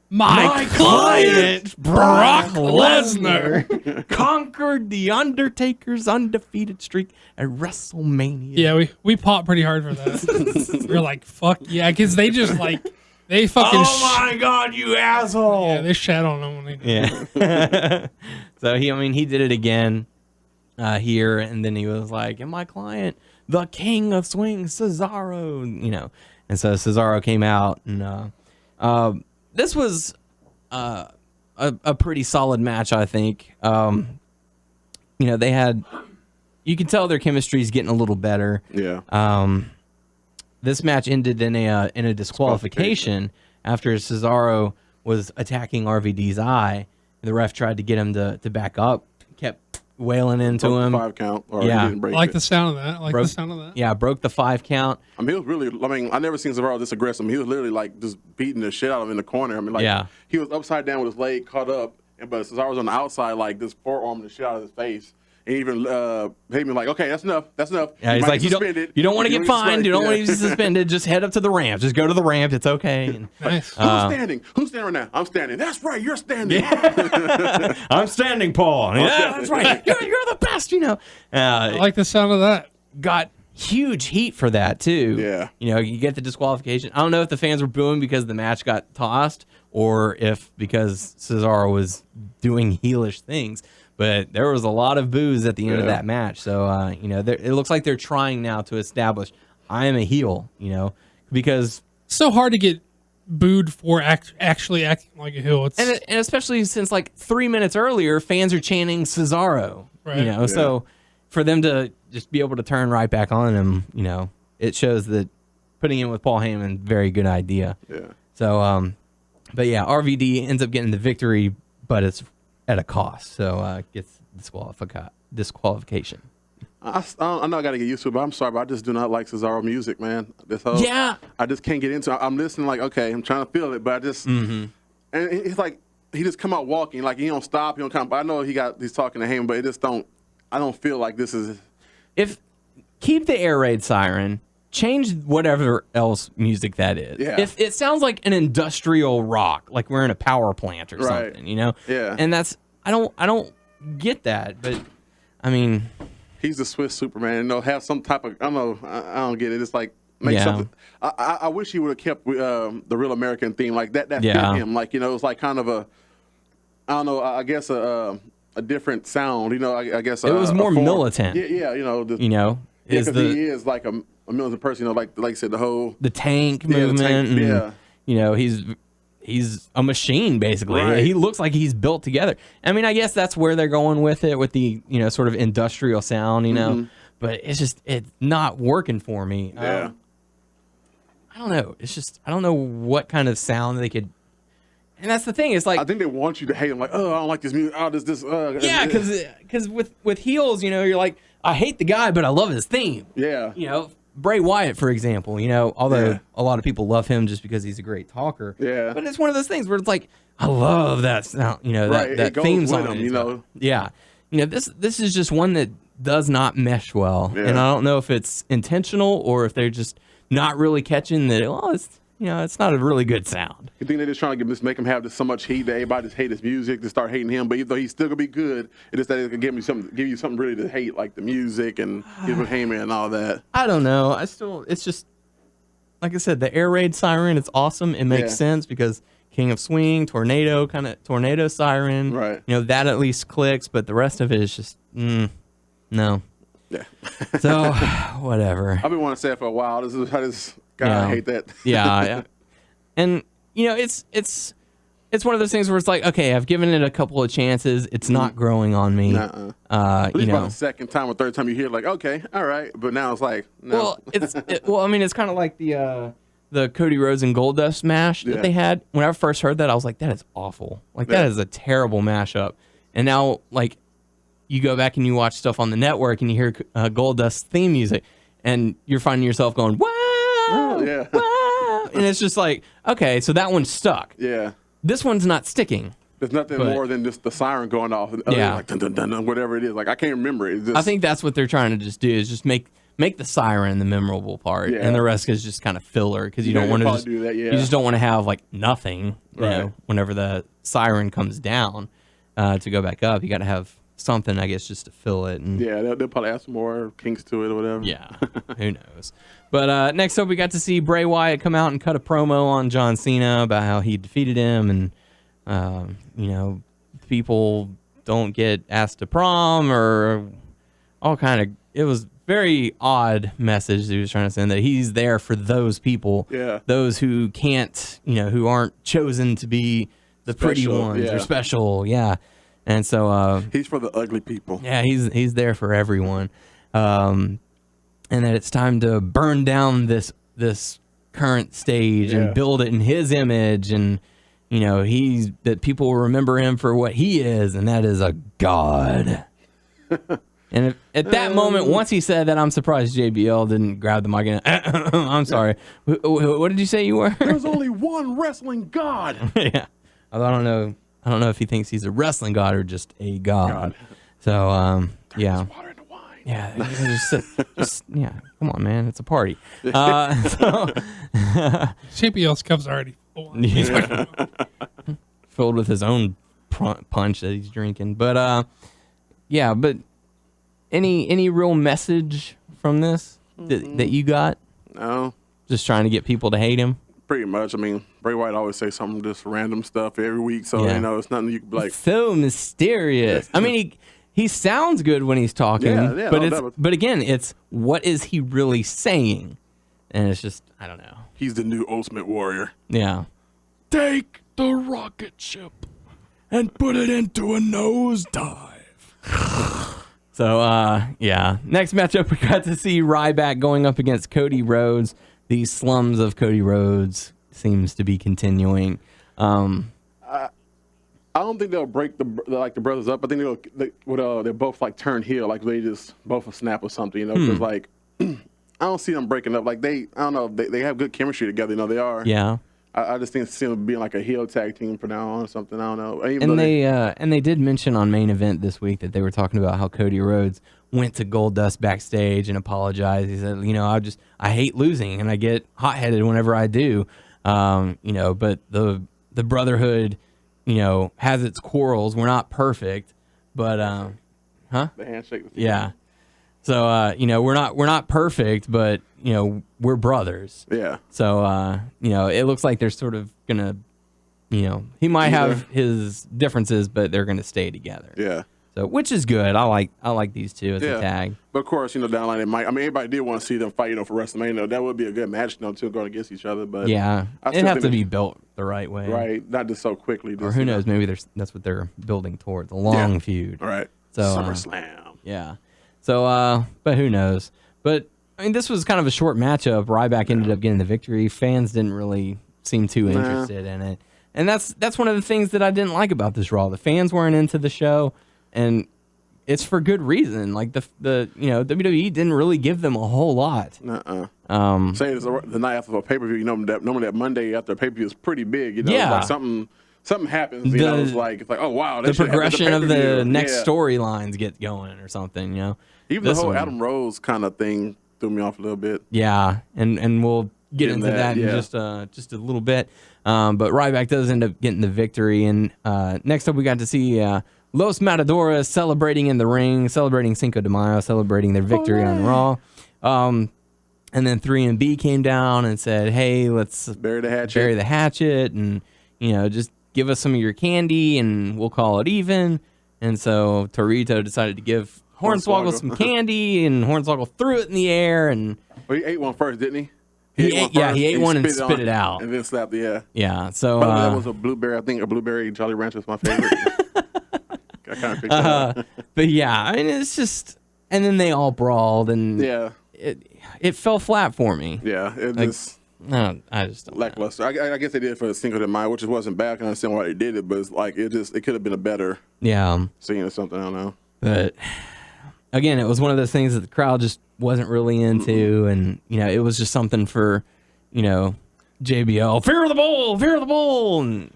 my client, Brock Lesnar, conquered The Undertaker's undefeated streak at WrestleMania. Yeah, we popped pretty hard for that. We were like, fuck yeah, because they just like, they fucking... Oh my God, you asshole! Yeah, they shat on him when they did. Yeah. So he did it again here, and then he was like, and my client, the king of swing, Cesaro, And so Cesaro came out, and this was a pretty solid match, I think. They had, you can tell their chemistry is getting a little better. Yeah. This match ended in a disqualification after Cesaro was attacking RVD's eye. The ref tried to get him to back up, kept wailing into broke him. The 5 count. Or Yeah. He didn't break I like it. the sound of that. Yeah, broke the 5 count. I mean, he was really. I mean, I never seen Cesaro this aggressive. I mean, he was literally like just beating the shit out of him in the corner. I mean, like he was upside down with his leg caught up, but Cesaro was on the outside, like just forearming the shit out of his face. And even Heyman like, okay, that's enough. Yeah, he's like, you don't want to get fined. You don't want to be suspended. Just head up to the ramp. Just go to the ramp. It's okay. And, nice. Who's standing right now? I'm standing. That's right. You're standing. Yeah. I'm standing, Paul. That's right. You're the best. I like the sound of that. Got huge heat for that too. Yeah. You get the disqualification. I don't know if the fans were booing because the match got tossed or if because Cesaro was doing heelish things. But there was a lot of boos at the end of that match. So, it looks like they're trying now to establish I am a heel, because... So hard to get booed for actually acting like a heel. And especially since, 3 minutes earlier, fans are chanting Cesaro, right. So for them to just be able to turn right back on him, it shows that putting him with Paul Heyman, very good idea. Yeah. So, but yeah, RVD ends up getting the victory, but it's at a cost, so gets disqualification. I know I got to get used to it, but I'm sorry, but I just do not like Cesaro music, man. I just can't get into it. I'm listening like, okay, I'm trying to feel it, but I just, and it's like, he just come out walking, like he don't stop, he don't come, but I know he's talking to him, but I don't feel like this is. Keep the air raid siren, change whatever else music that is. Yeah. If it sounds like an industrial rock, like we're in a power plant or something, Yeah. And that's I don't get that, but I mean, he's the Swiss Superman. Have some type of I don't get it. It's like make something. I wish he would have kept the Real American theme like that. That fit him. Like it's like kind of a I don't know. I guess a different sound. I guess it was more militant. Yeah. Because he is like a militant person. Like you said, the tank movement. He's a machine basically. Right. He looks like he's built together. I mean, I guess that's where they're going with it, with the sort of industrial sound. But it's not working for me. Yeah. I don't know. It's just I don't know what kind of sound they could. And that's the thing. It's like I think they want you to hate him. Like, oh, I don't like this music. Oh, this. Yeah, because with heels, you're like, I hate the guy, but I love his theme. Yeah. Bray Wyatt, for example, although a lot of people love him just because he's a great talker. Yeah. But it's one of those things where it's like, I love that sound, that theme song. Yeah. This is just one that does not mesh well. Yeah. And I don't know if it's intentional or if they're just not really catching that, it's not a really good sound. You think they're just trying to make him have so much heat that everybody just hate his music to start hating him? But even though he's still gonna be good, it is that it can give you something really to hate, like the music and give him Heyman and all that. I don't know. It's just like I said, the air raid siren. It's awesome. It makes sense because King of Swing, tornado siren. Right. That at least clicks, but the rest of it is just no. Yeah. So whatever. I've been wanting to say it for a while. I hate that. Yeah. And it's one of those things where it's like, okay, I've given it a couple of chances. It's not growing on me. At least by the second time or third time you hear it, like, okay, all right. But now it's like, no. Well, it's kind of like the Cody Rhodes and Goldust mash that they had. When I first heard that, I was like, that is awful. Like, that is a terrible mashup. And now, like, you go back and you watch stuff on the network and you hear Goldust's theme music, and you're finding yourself going, wow, wow. And it's just like, okay, so that one stuck. Yeah. This one's not sticking. There's nothing more than just the siren going off and like dun, dun, dun, dun, whatever it is. Like, I can't remember it. I think that's what they're trying to just do, is just make the siren the memorable part, and the rest is just kind of filler, because you don't want to do that. Yeah. You just don't want to have like nothing. You know, whenever the siren comes down to go back up, you got to have something, I guess, just to fill it. And they'll probably add some more kinks to it or whatever. Yeah, who knows? But next up, we got to see Bray Wyatt come out and cut a promo on John Cena about how he defeated him, and people don't get asked to prom, or all kind of. It was very odd message he was trying to send, that he's there for those people, those who can't, who aren't chosen to be the pretty ones or special, And so he's for the ugly people. Yeah, he's there for everyone. And that it's time to burn down this current stage and build it in his image, and that people will remember him for what he is, and that is a god. And at that moment, once he said that, I'm surprised JBL didn't grab the mic and I'm sorry. What did you say you were? There's only one wrestling god. Yeah, I don't know if he thinks he's a wrestling god or just a god. So Turn this water into wine. Yeah, just come on, man, it's a party. JBL's cup's already full. Filled with his own punch that he's drinking. But but any real message from this that you got? No. Just trying to get people to hate him? Pretty much. I mean, Bray Wyatt always say some just random stuff every week, so it's nothing you can be like. So mysterious. I mean, he sounds good when he's talking, but again, it's what is he really saying? And it's just, I don't know. He's the new Ultimate Warrior. Yeah. Take the rocket ship and put it into a nosedive. So, next matchup, we got to see Ryback going up against Cody Rhodes. These slums of Cody Rhodes seems to be continuing. I don't think they'll break the brothers up. I think they'll both like turn heel, like they just both will snap or something, because like I don't see them breaking up. Like I don't know, they have good chemistry together. They are. Yeah. I just think see them being like a heel tag team from now on or something. I don't know. And they did mention on Main Event this week that they were talking about how Cody Rhodes went to Goldust backstage and apologized. He said, I hate losing and I get hot-headed whenever I do. But the Brotherhood, has its quarrels. We're not perfect, but the handshake. Yeah. So we're not perfect, but we're brothers. Yeah. So it looks like they're sort of gonna, he might have his differences, but they're gonna stay together. Yeah. So which is good. I like these two as a tag. But of course, down the line it might. I mean, everybody did want to see them fight, for WrestleMania. That would be a good match, two going against each other. But it'd have to be built the right way. Right. Not just so quickly. Or who knows? Maybe that's what they're building towards, a long feud. Right. So SummerSlam. Yeah. So, but who knows? But I mean, this was kind of a short matchup. Ryback ended up getting the victory. Fans didn't really seem too interested in it, and that's one of the things that I didn't like about this Raw. The fans weren't into the show, and it's for good reason. Like the WWE didn't really give them a whole lot. Say it's the night after a pay-per-view. Normally that Monday after a pay-per-view is pretty big. Like something happens. It's like oh wow. The progression of the next storylines get going or something. Even the whole Adam Rose kind of thing threw me off a little bit. Yeah, and we'll get into that in just a little bit. But Ryback does end up getting the victory. And next up, we got to see Los Matadores celebrating in the ring, celebrating Cinco de Mayo, celebrating their victory on Raw. And then 3 and B came down and said, "Hey, let's bury the hatchet." And just give us some of your candy and we'll call it even. And so Torito decided to give Hornswoggle some candy, and Hornswoggle threw it in the air. And well, he ate one first, didn't he? He ate one and spit it out. And then slapped the air. Yeah, so... that was a blueberry. I think a blueberry Jolly Rancher was my favorite. I kind of picture that. But yeah, I mean, it's just... And then they all brawled, and it fell flat for me. Yeah, it like, just... No, I just don't lackluster. I guess they did it for the single in mind, which wasn't bad. I can understand why they did it, but it's like it could have been a better scene or something. I don't know. But again, it was one of those things that the crowd just wasn't really into, and it was just something for JBL. Fear of the bull, and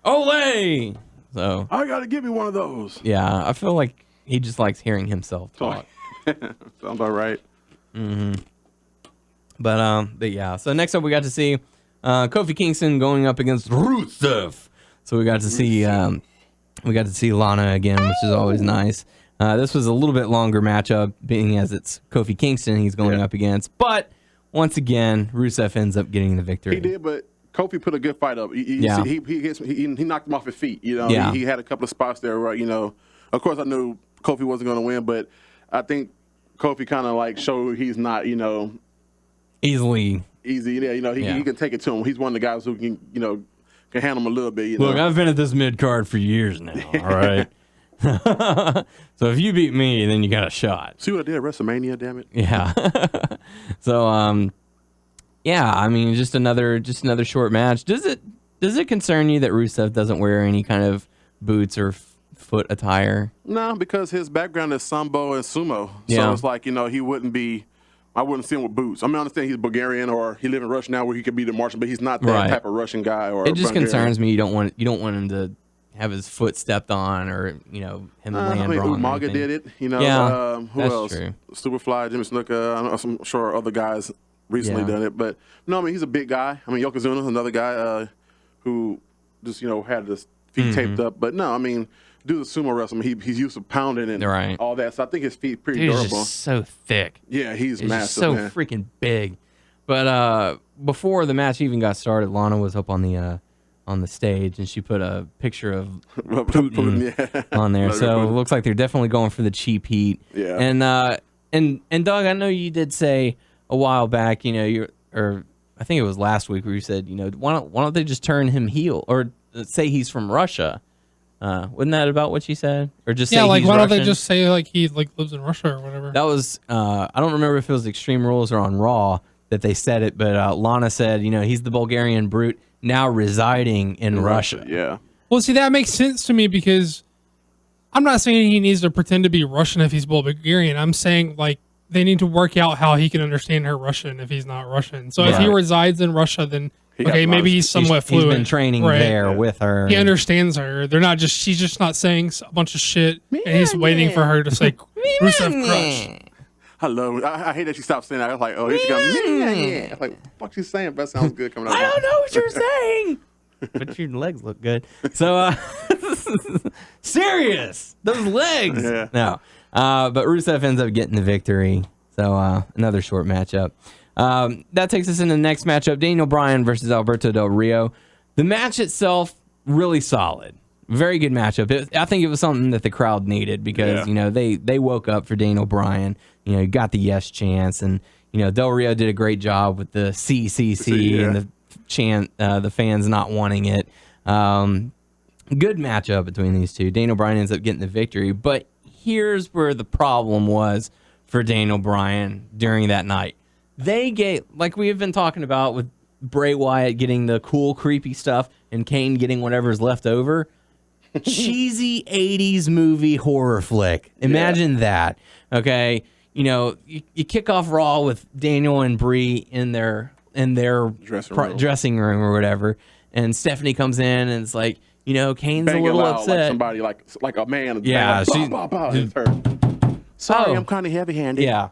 Olay. So I gotta give me one of those. Yeah, I feel like he just likes hearing himself talk. Sounds about right. Mm-hmm. But yeah. So next up, we got to see Kofi Kingston going up against Rusev. So we got to see Lana again, which is always nice. This was a little bit longer matchup, being as it's Kofi Kingston he's going up against. But once again, Rusev ends up getting the victory. He did, but Kofi put a good fight up. He knocked him off his feet. He had a couple of spots there where of course I knew Kofi wasn't going to win, but I think Kofi kind of like showed he's not easy. Yeah, he can take it to him. He's one of the guys who can can handle him a little bit. Look, I've been at this mid card for years now. All right. So if you beat me, then you got a shot. See what I did at WrestleMania? Damn it. Yeah. So yeah, I mean, just another short match. Does it concern you that Rusev doesn't wear any kind of boots or foot attire? No, because his background is sambo and sumo. So it's like he wouldn't be. I wouldn't see him with boots. I mean, I understand he's Bulgarian or he lives in Russia now where he could be the Martian, but he's not that type of Russian guy. Or it just concerns me. You don't want him to have his foot stepped on or him land wrong. Umaga did it. Who else? True. Superfly, Jimmy Snuka. I'm sure other guys recently done it, but no, I mean he's a big guy. I mean Yokozuna's another guy who just had his feet taped up. But no, I mean. Do the sumo wrestling. He's used to pounding and all that. So I think his feet pretty durable. He's just so thick. Yeah, he's massive. So freaking big. But before the match even got started, Lana was up on the stage and she put a picture of Putin on there. So it looks like they're definitely going for the cheap heat. Yeah. And Doug, I know you did say a while back, or I think it was last week where you said, why don't they just turn him heel or say he's from Russia? Wasn't that about what she said? Or just say why he's don't Russian? they just say he lives in Russia or whatever? That was I don't remember if it was Extreme Rules or on Raw that they said it, but Lana said, he's the Bulgarian brute now residing in Russia. Yeah. Well, see, that makes sense to me because I'm not saying he needs to pretend to be Russian if he's Bulgarian. I'm saying they need to work out how he can understand her Russian if he's not Russian. So if he resides in Russia, then maybe he's somewhat fluent. He's been training there with her. He understands her. They're not just. She's just not saying a bunch of shit, and he's waiting for her to say Rusev Crush. I hate that she stopped saying that. I was like, oh, here she goes. I was like, what the fuck she's saying? That sounds good coming out. I don't know what you're saying. But your legs look good. So serious. Those legs. Yeah. No. But Rusev ends up getting the victory. So another short matchup. That takes us into the next matchup, Daniel Bryan versus Alberto Del Rio. The match itself, really solid. Very good matchup. I think it was something that the crowd needed because, they woke up for Daniel Bryan. Got the yes chance. And, Del Rio did a great job with the CCC and the chant, the fans not wanting it. Good matchup between these two. Daniel Bryan ends up getting the victory. But here's where the problem was for Daniel Bryan during that night. They get, like we have been talking about with Bray Wyatt getting the cool, creepy stuff and Kane getting whatever's left over. Cheesy 80s movie horror flick. Imagine that. Okay. You kick off Raw with Daniel and Brie in their dressing room or whatever. And Stephanie comes in and it's like, Kane's a little upset. Like somebody like a man. Yeah. Sorry, I'm kind of heavy-handed. Yeah.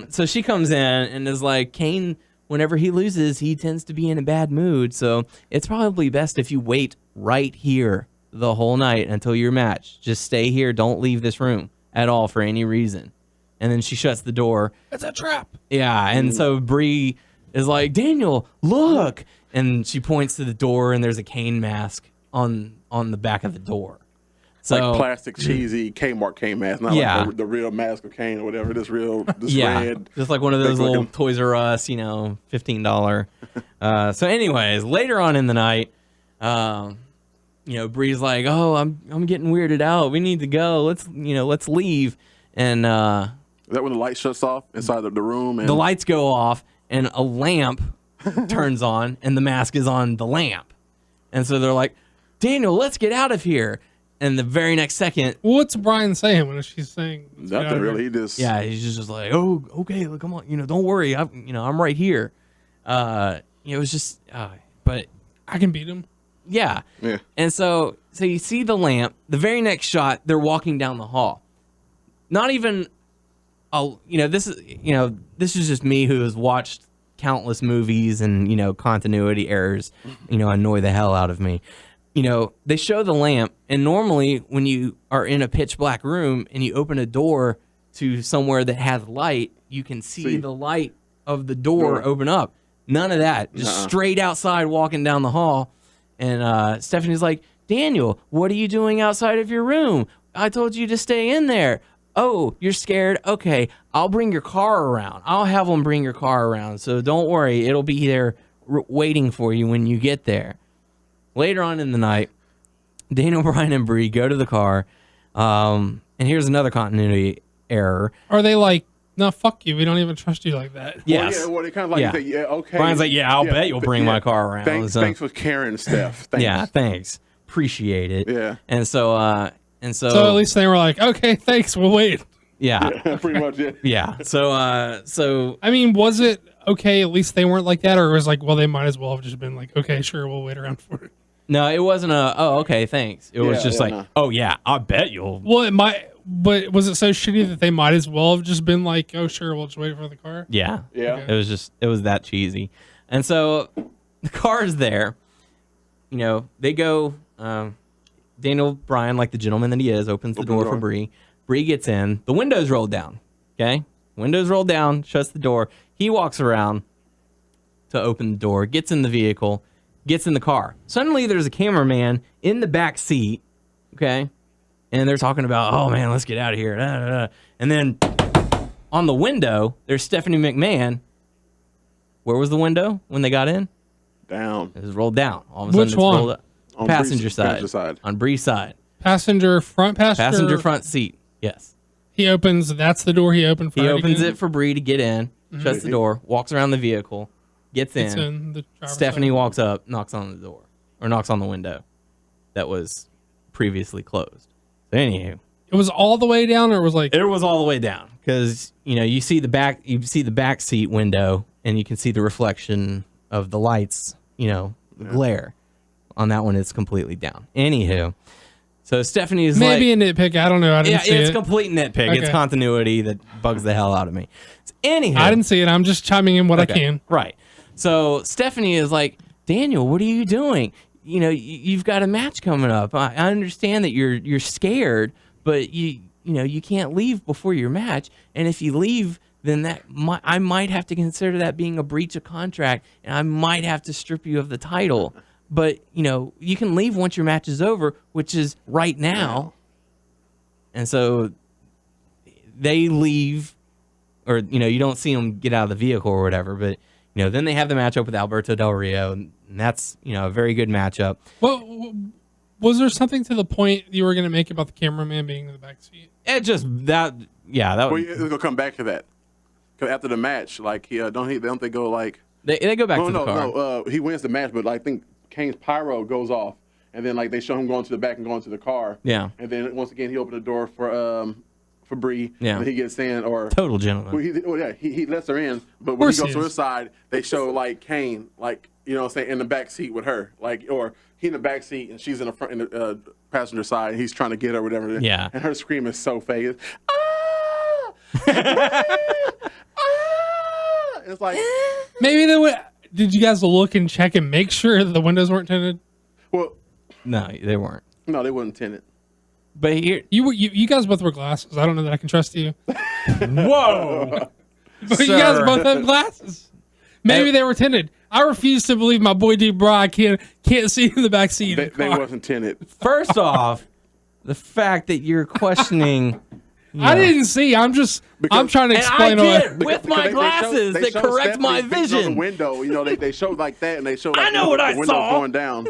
So she comes in and is like, Kane, whenever he loses, he tends to be in a bad mood. So it's probably best if you wait right here the whole night until your match. Just stay here. Don't leave this room at all for any reason. And then she shuts the door. It's a trap. Yeah. And so Brie is like, Daniel, look. And she points to the door, and there's a Kane mask on the back of the door. So, like plastic, cheesy Kmart Kane mask, not like the real mask of Kane or whatever. This red. Just like one of those little Toys R Us, $15. So anyways, later on in the night, Brie's like, oh, I'm getting weirded out. We need to go. Let's leave. And is that when the light shuts off inside the room? And the lights go off, and a lamp turns on, and the mask is on the lamp. And so they're like, Daniel, let's get out of here. And the very next second, what's Brian saying when she's saying nothing really? He's just like, oh, okay, look, come on, don't worry, I'm right here. It was just, but I can beat him. Yeah. And so you see the lamp. The very next shot, they're walking down the hall. Not even, this is just me who has watched countless movies and continuity errors, annoy the hell out of me. They show the lamp, and normally when you are in a pitch black room and you open a door to somewhere that has light, you can see the light of the door open up. None of that. Just straight outside walking down the hall. And Stephanie's like, Daniel, what are you doing outside of your room? I told you to stay in there. Oh, you're scared? Okay, I'll bring your car around. I'll have them bring your car around. So don't worry. It'll be there waiting for you when you get there. Later on in the night, Daniel, Bryan, and Brie go to the car, and here's another continuity error. Are they like, no, fuck you, we don't even trust you like that? Yes. Well, they kind of like, okay. Brian's like, I'll bet you'll bring my car around. Thanks for caring, Steph. Thanks. Yeah, thanks. Appreciate it. Yeah. And so at least they were like, okay, thanks, we'll wait. Yeah. Pretty much, yeah. Yeah. So I mean, was it okay? At least they weren't like that, or it was like, well, they might as well have just been like, okay, sure, we'll wait around for it. No, it wasn't okay, thanks. It was just oh yeah, I bet you'll. Well, it might, but was it so shitty that they might as well have just been like, oh sure, we'll just wait for the car? Yeah. Yeah. Okay. It was that cheesy. And so the car is there. They go, Daniel Bryan, like the gentleman that he is, opens the door for Brie. Brie gets in. The window's rolled down. Okay? Windows rolled down, shuts the door. He walks around to open the door, gets in the vehicle, gets in the car. Suddenly there's a cameraman in the back seat, okay? And they're talking about, oh man, let's get out of here. Da, da, da. And then on the window, there's Stephanie McMahon. Where was the window when they got in? Down. It was rolled down. All of a sudden Which one? rolled up. On Passenger Brie's side. On Bree's side. Passenger Passenger front seat. Yes. He opens. That's the door he opened for. He opens it for Brie to get in. Shuts the door. Walks around the vehicle. Gets in. The Stephanie walks up, knocks on the door, or knocks on the window that was previously closed. So anywho, it was all the way down, or it was like it was all the way down because you see the back seat window, and you can see the reflection of the lights. The glare on that one is completely down. Anywho, so Stephanie is maybe a nitpick. I don't know. I didn't see it's it. Complete nitpick. Okay. It's continuity that bugs the hell out of me. So anyhow, I didn't see it. I'm just chiming in what I can. Right. So Stephanie is like, Daniel, what are you doing? You've got a match coming up. I understand that you're scared, but you can't leave before your match. And if you leave, then I might have to consider that being a breach of contract, and I might have to strip you of the title. But you can leave once your match is over, which is right now. And so they leave, or you don't see them get out of the vehicle or whatever, but. Then they have the matchup with Alberto Del Rio, and that's, a very good matchup. Well, was there something to the point you were going to make about the cameraman being in the back seat? It just, that Well, we're going to come back to that. Because after the match, like, don't they go, like... They go back to the car. No, he wins the match, but I think Kane's pyro goes off, and then, like, they show him going to the back and going to the car. Yeah. And then, once again, he opened the door for Brie. Yeah. And he gets in, or... Total gentleman. He lets her in, but when he goes to her side, they show, like, Kane, like, in the back seat with her. Like, or he in the back seat, and she's in the passenger side, and he's trying to get her, whatever. Yeah. And her scream is so fake. Ah! Ah! It's like... Maybe did you guys look and check and make sure that the windows weren't tinted? Well... No, they weren't. No, they weren't tinted. But here, you guys both wear glasses. I don't know that I can trust you. Whoa! But you guys both have glasses. Maybe they were tinted. I refuse to believe my boy Brie can't see in the back seat. They wasn't tinted. First off, the fact that you're questioning. I didn't see. I'm trying to explain. And I did with my glasses that correct my vision. The window, they showed like that, and they showed. Like, I know what I window saw going down.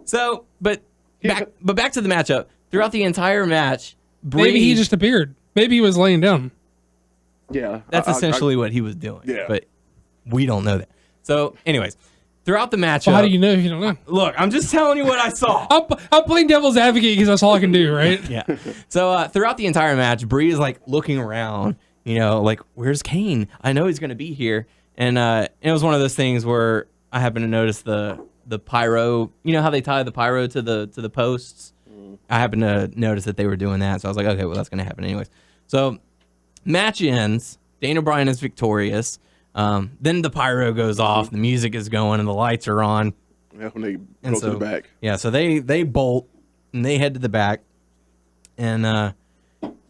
So, but back to the matchup. Throughout the entire match, Brie, maybe he just appeared. Maybe he was laying down. Yeah, that's essentially what he was doing. Yeah, but we don't know that. So, anyways, throughout the matchup, Well, how do you know if you don't know? Look, I'm just telling you what I saw. I'm playing devil's advocate because that's all I can do, right? Yeah. So throughout the entire match, Brie is like looking around, like, where's Kane? I know he's going to be here. And it was one of those things where I happened to notice the pyro. You know how they tie the pyro to the posts? I happened to notice that they were doing that. So I was like, okay, well, that's going to happen anyways. So match ends. Daniel Bryan is victorious. Then the pyro goes off. The music is going and the lights are on. Yeah, when they go to the back. Yeah, so they bolt and they head to the back. And,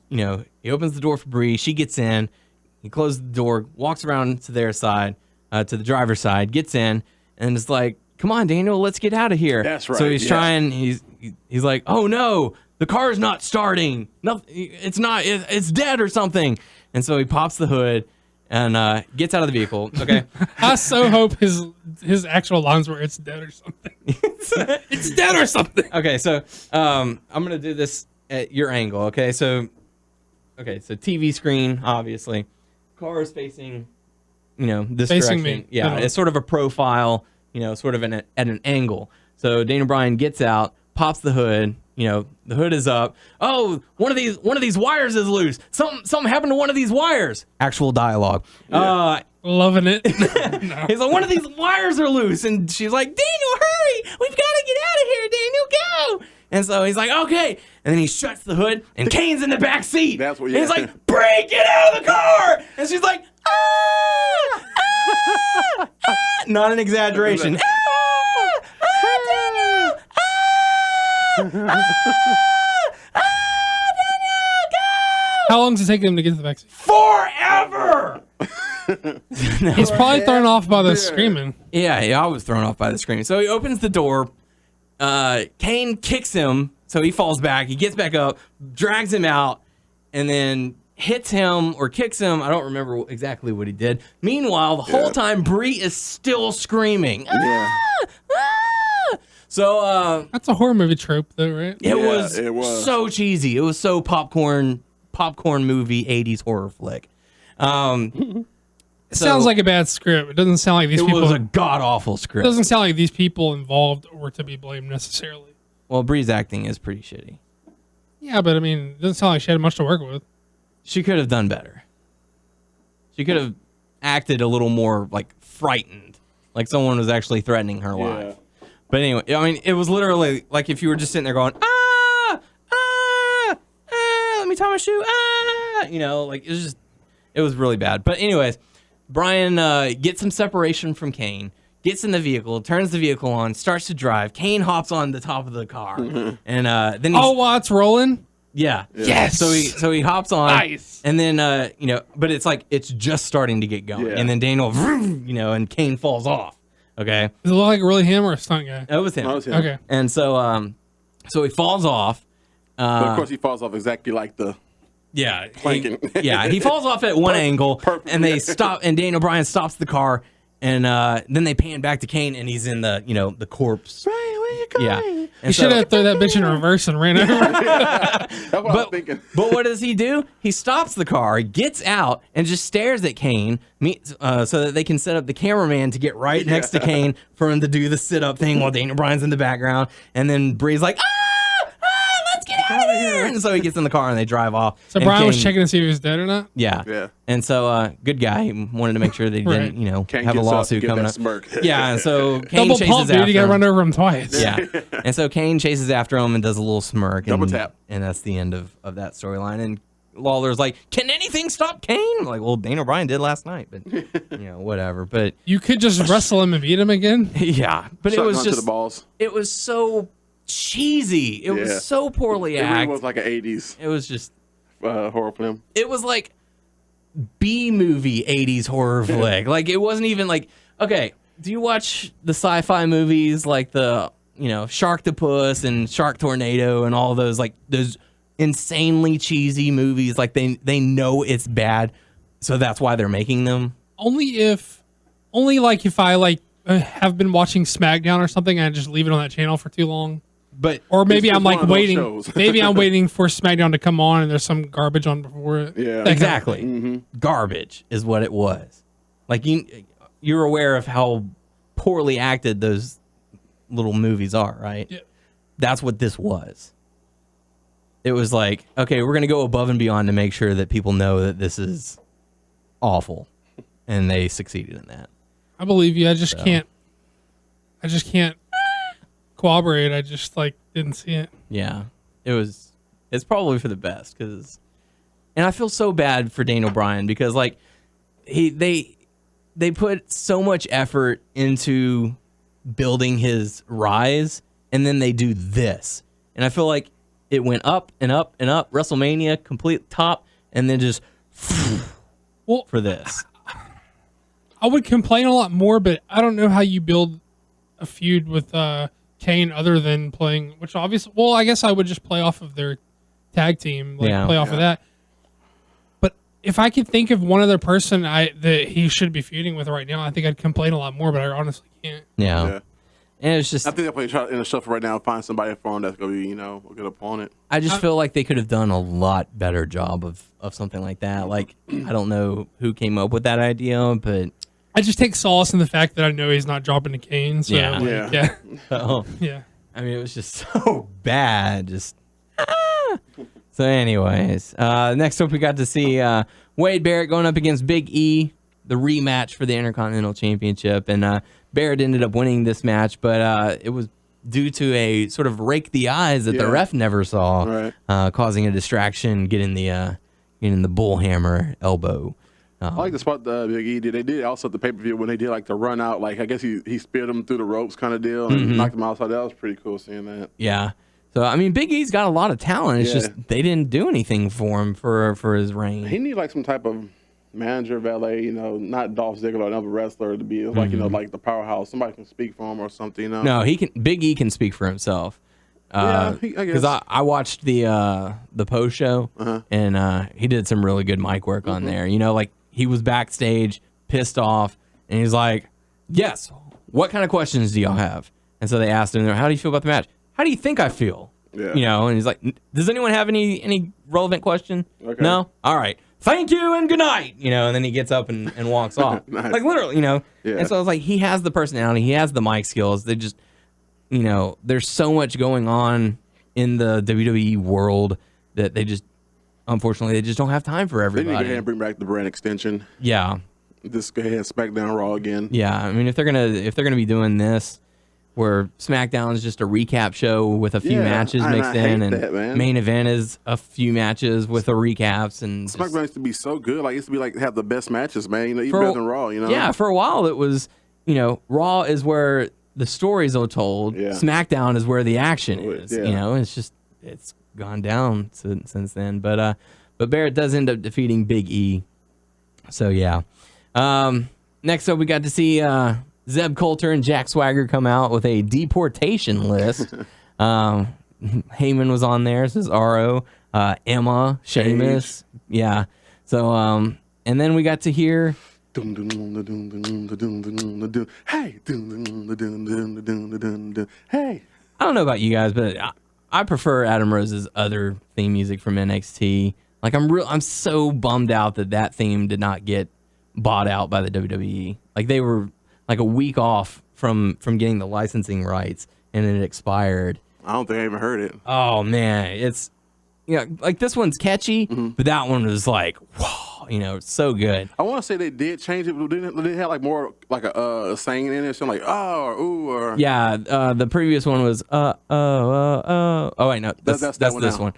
he opens the door for Brie. She gets in. He closes the door, walks around to their side, to the driver's side, gets in, and is like, come on, Daniel, let's get out of here. That's right. So he's trying, he's like, oh no, the car's not starting. No, it's not, it's dead or something. And so he pops the hood and gets out of the vehicle. Okay. I so hope his actual lines were "it's dead" or something. It's dead or something. Okay, so I'm gonna do this at your angle. Okay, so TV screen, obviously. Car is facing, this facing direction. me. Yeah, it's sort of a profile, sort of at an angle. So Daniel Bryan gets out, pops the hood. The hood is up. Oh, one of these wires is loose. Something happened to one of these wires. Actual dialogue. Yeah. Loving it. No. He's like, one of these wires are loose, and she's like, Daniel, hurry! We've got to get out of here, Daniel, go! And so he's like, okay. And then he shuts the hood, and Kane's in the back seat. That's what. And he's like, Brie, get out of the car! And she's like, not an exaggeration. Daniel! Daniel, go! How long does it take them to get to the back seat? Forever! He's probably thrown off by the screaming. Yeah, I was thrown off by the screaming. So he opens the door. Kane kicks him, so he falls back. He gets back up, drags him out, and then hits him or kicks him. I don't remember exactly what he did. Meanwhile, the whole time, Brie is still screaming. Yeah. So that's a horror movie trope, though, right? It was so cheesy. It was so popcorn movie 80s horror flick. It sounds like a bad script. It doesn't sound like these people. It was a god awful script. It doesn't sound like these people involved were to be blamed necessarily. Well, Brie's acting is pretty shitty. Yeah, but I mean, it doesn't sound like she had much to work with. She could have done better. She could have acted a little more like frightened, like someone was actually threatening her life. But anyway, I mean, it was literally like if you were just sitting there going, let me tie my shoe, like it was really bad. But anyways, Bryan gets some separation from Kane, gets in the vehicle, turns the vehicle on, starts to drive. Kane hops on the top of the car, and then while it's rolling. Yeah. Yes. So he hops on. Nice. And then but it's like it's just starting to get going. Yeah. And then Daniel, and Kane falls off. Okay. Does it look like really him or a stunt guy? It was him. Okay. And so he falls off. But of course, he falls off exactly like the. Yeah. Planking. He falls off at one angle, perfect. and they stop. And Daniel Bryan stops the car, and then they pan back to Kane, and he's in the the corpse. Right, where you going? Yeah. He should have thrown that bitch in reverse and ran over. That's what I was thinking. But what does he do? He stops the car, gets out, and just stares at Kane, so that they can set up the cameraman to get right next to Kane for him to do the sit-up thing while Daniel Bryan's in the background. And then Brie's like, let's get out of here! And so he gets in the car and they drive off. So and Bryan was Kane- checking to see if he was dead or not? Yeah. Yeah. And so, good guy. He wanted to make sure they didn't, Kane have a gets up, lawsuit give coming that up. smirk. Yeah, and so Kane Double chases pump, after dude. You got to him. run over him twice. Yeah. And so Kane chases after him and does a little smirk. Double and, tap. And that's the end of that storyline. And Lawler's like, can anything stop Kane? I'm like, well, Daniel Bryan did last night, but, whatever. But, You could just wrestle him and beat him again. yeah. But Shotgun it was to just, the balls. it was so cheesy. It Yeah. was so poorly It really acted. was like an 80s It was just, horror film. it was like B movie 80s horror flick. Like, it wasn't even like, okay, do you watch the sci-fi movies like the, Sharktopus and Shark Tornado and all those, like, those insanely cheesy movies? Like, they know it's bad, so that's why they're making them? Only if I have been watching SmackDown or something and I just leave it on that channel for too long. But or maybe it's I'm like one of those waiting. shows. Maybe I'm waiting for SmackDown to come on and there's some garbage on before it. Yeah. exactly. Garbage is what it was. Like, you're aware of how poorly acted those little movies are, right? Yeah. That's what this was. It was like, okay, we're going to go above and beyond to make sure that people know that this is awful. And they succeeded in that. I believe you. I just can't corroborate. I just didn't see it. Yeah. It's probably for the best and I feel so bad for Daniel Bryan because they put so much effort into building his rise and then they do this. And I feel like it went up and up and up, WrestleMania complete top, and then just for this. I would complain a lot more, but I don't know how you build a feud with Kane other than playing, which obviously, well, I guess I would just play off of their tag team, play off of that. But if I could think of one other person that he should be feuding with right now, I think I'd complain a lot more, but I honestly can't. Yeah. And it's just, I think they're probably trying in the shuffle right now to find somebody for him that's going to be, a good opponent. I just feel like they could have done a lot better job of something like that. Like, I don't know who came up with that idea, but I just take solace in the fact that I know he's not dropping to Kane. So Yeah. yeah. yeah. I mean, it was just so bad. Just So anyways, next up we got to see Wade Barrett going up against Big E, the rematch for the Intercontinental Championship, and Barrett ended up winning this match, but it was due to a sort of rake the eyes that the ref never saw, causing a distraction, getting the bullhammer elbow. I like the spot the Big E did. They did also at the pay-per-view when they did the run out. I guess he speared him through the ropes kind of deal and knocked him outside. That was pretty cool seeing that. Yeah. So, I mean, Big E's got a lot of talent. It's just they didn't do anything for him for his reign. He needs some type of manager, valet, not Dolph Ziggler or another wrestler to be the powerhouse. Somebody can speak for him or something, No, Big E can speak for himself. I guess. Because I watched the post show and he did some really good mic work on there. He was backstage, pissed off, and he's like, "Yes, what kind of questions do y'all have?" And so they asked him, "How do you feel about the match? How do you think I feel?" Yeah. And he's like, "Does anyone have any relevant question?" Okay. No? All right. Thank you and good night. And then he gets up and walks off. Nice. Like literally, Yeah. And so I was like, he has the personality, he has the mic skills. They just, there's so much going on in the WWE world that they just, unfortunately, they just don't have time for They everybody. need to go ahead and bring back the brand extension. Yeah. Just go ahead and SmackDown Raw again. Yeah. I mean, if they're gonna be doing this, where SmackDown is just a recap show with a few matches mixed in, and main event is a few matches with the recaps, and SmackDown used to be so good. It used to be have the best matches, man. Even better than Raw. Yeah, for a while it was. Raw is where the stories are told. Yeah. SmackDown is where the action is. Yeah. It's gone down since then. But Barrett does end up defeating Big E. So yeah. Next up, we got to see Zeb Coulter and Jack Swagger come out with a deportation list. Heyman was on there. This is RO, Emma, Sheamus. Yeah. So, and then we got to hear. Hey. Hey. I don't know about you guys, but I prefer Adam Rose's other theme music from NXT. I'm so bummed out that theme did not get bought out by the WWE. They were a week off from getting the licensing rights, and it expired. I don't think I even heard it. Oh man, it's this one's catchy, but that one was whoa, so good. I want to say they did change it, but they had more a saying in it, something oh or ooh or yeah. The previous one was oh wait, no, that's this one.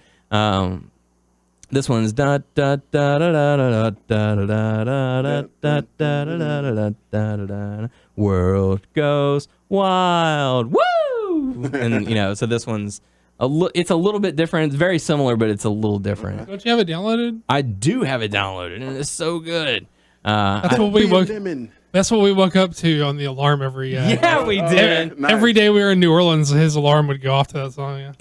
This one's da da da da da da da da da da da da. World goes wild, woo! And so this one's It's a little bit different. It's very similar, but it's a little different. Don't you have it downloaded? I do have it downloaded, and it's so good. That's what we woke up to on the alarm every. Yeah, we did. Nice. Every day we were in New Orleans, his alarm would go off to that song. Yeah.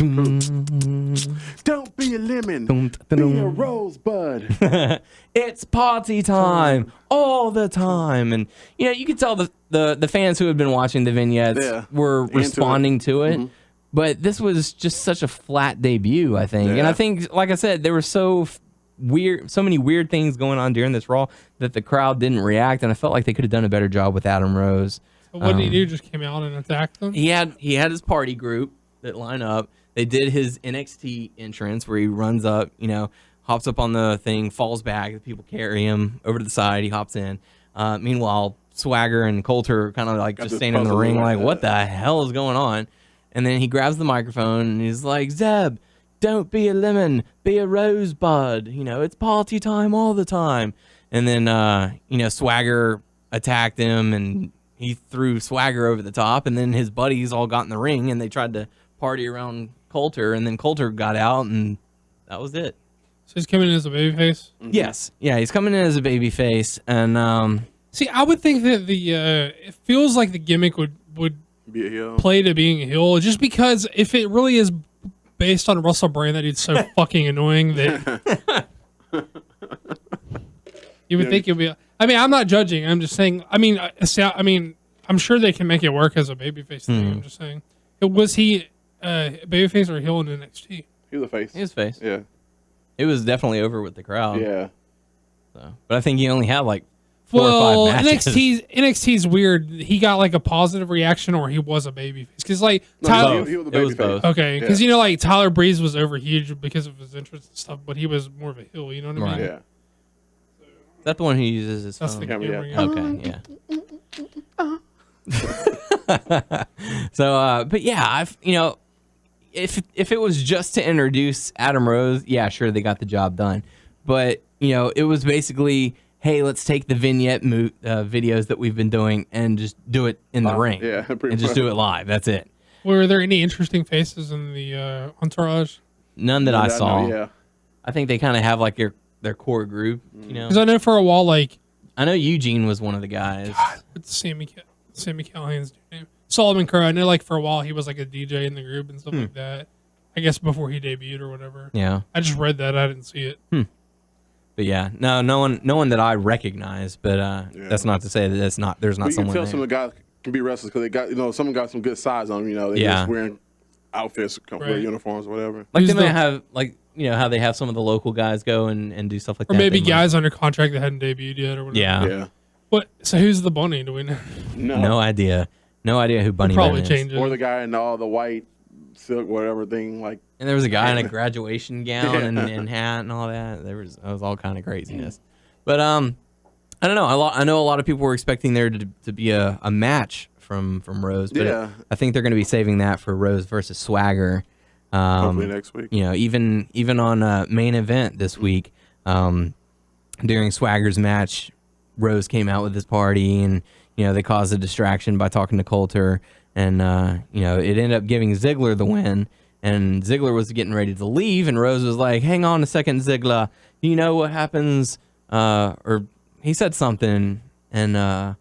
Don't be a lemon, be a rosebud. It's party time all the time, and you could tell the fans who had been watching the vignettes were responding to it. But this was just such a flat debut, I think. And I think, like I said, there were so many weird things going on during this Raw that the crowd didn't react, and I felt like they could have done a better job with Adam Rose. So what did he do? Just came out and attacked them? He had his party group that line up. They did his NXT entrance where he runs up, hops up on the thing, falls back. The people carry him over to the side. He hops in. Meanwhile, Swagger and Coulter are kind of like just standing in the ring like, what the hell is going on? And then he grabs the microphone and he's like, Zeb, don't be a lemon, be a rosebud. It's party time all the time. And then, Swagger attacked him and he threw Swagger over the top. And then his buddies all got in the ring and they tried to party around Coulter. And then Coulter got out and that was it. So he's coming in as a babyface? Yes. Yeah, he's coming in as a babyface. And see, I would think that it feels like the gimmick would Be a heel. play to being a heel, just because if it really is based on Russell Brand, that dude's so fucking annoying that you would think it'd be. I mean, I'm not judging. I'm just saying. I mean, I'm sure they can make it work as a babyface thing. I'm just saying. Was he babyface or heel in NXT? He was a face. he was face. Yeah. It was definitely over with the crowd. Yeah. So. But I think he only had like 4 or 5 matches. NXT's weird. He got like a positive reaction, or he was a babyface. Because like Tyler, he was a It was babyface. both. okay, because like Tyler Breeze was over huge because of his interest and stuff, but he was more of a heel. You know what I mean? Yeah. Is that the one who uses his That's phone? the camera, camera. Okay, yeah. So, but yeah, if it was just to introduce Adam Rose, yeah, sure, they got the job done. But it was basically, hey, let's take the vignette videos that we've been doing and just do it in the ring. Yeah, pretty and just much. do it live. That's it. Were there any interesting faces in the entourage? None that I saw. Yeah. I think they kind of have like their core group. Because I know for a while, like I know Eugene was one of the guys. what's Sammy Callahan's name? Solomon Crow. I know like for a while he was like a DJ in the group and stuff like that. I guess before he debuted or whatever. Yeah. I just read that. I didn't see it. But yeah, no one that I recognize. But that's not to say that there's not But you can someone tell there. some of the guys can be wrestlers because they got, someone got some good size on them. They just wearing outfits, wear uniforms, whatever. Like Who's they might the- have like how they have some of the local guys go and do stuff like Or that. maybe They might- guys under contract that hadn't debuted yet or whatever. Yeah. Yeah. What? So who's the bunny? Do we know? No idea. No idea who Bunny Probably Man is. change it. Or the guy in all the white silk, whatever thing. Like, And there was a guy in a graduation gown and hat and all that. That was all kind of craziness. But I don't know. I know a lot of people were expecting there to be a match from Rose, but Yeah. I think they're going to be saving that for Rose versus Swagger. hopefully next week. Even on main event this week, during Swagger's match, Rose came out with his party and they caused a distraction by talking to Coulter, and it ended up giving Ziggler the win. And Ziggler was getting ready to leave, and Rose was like, "Hang on a second, Ziggler. Do you know what happens?" Or he said something, and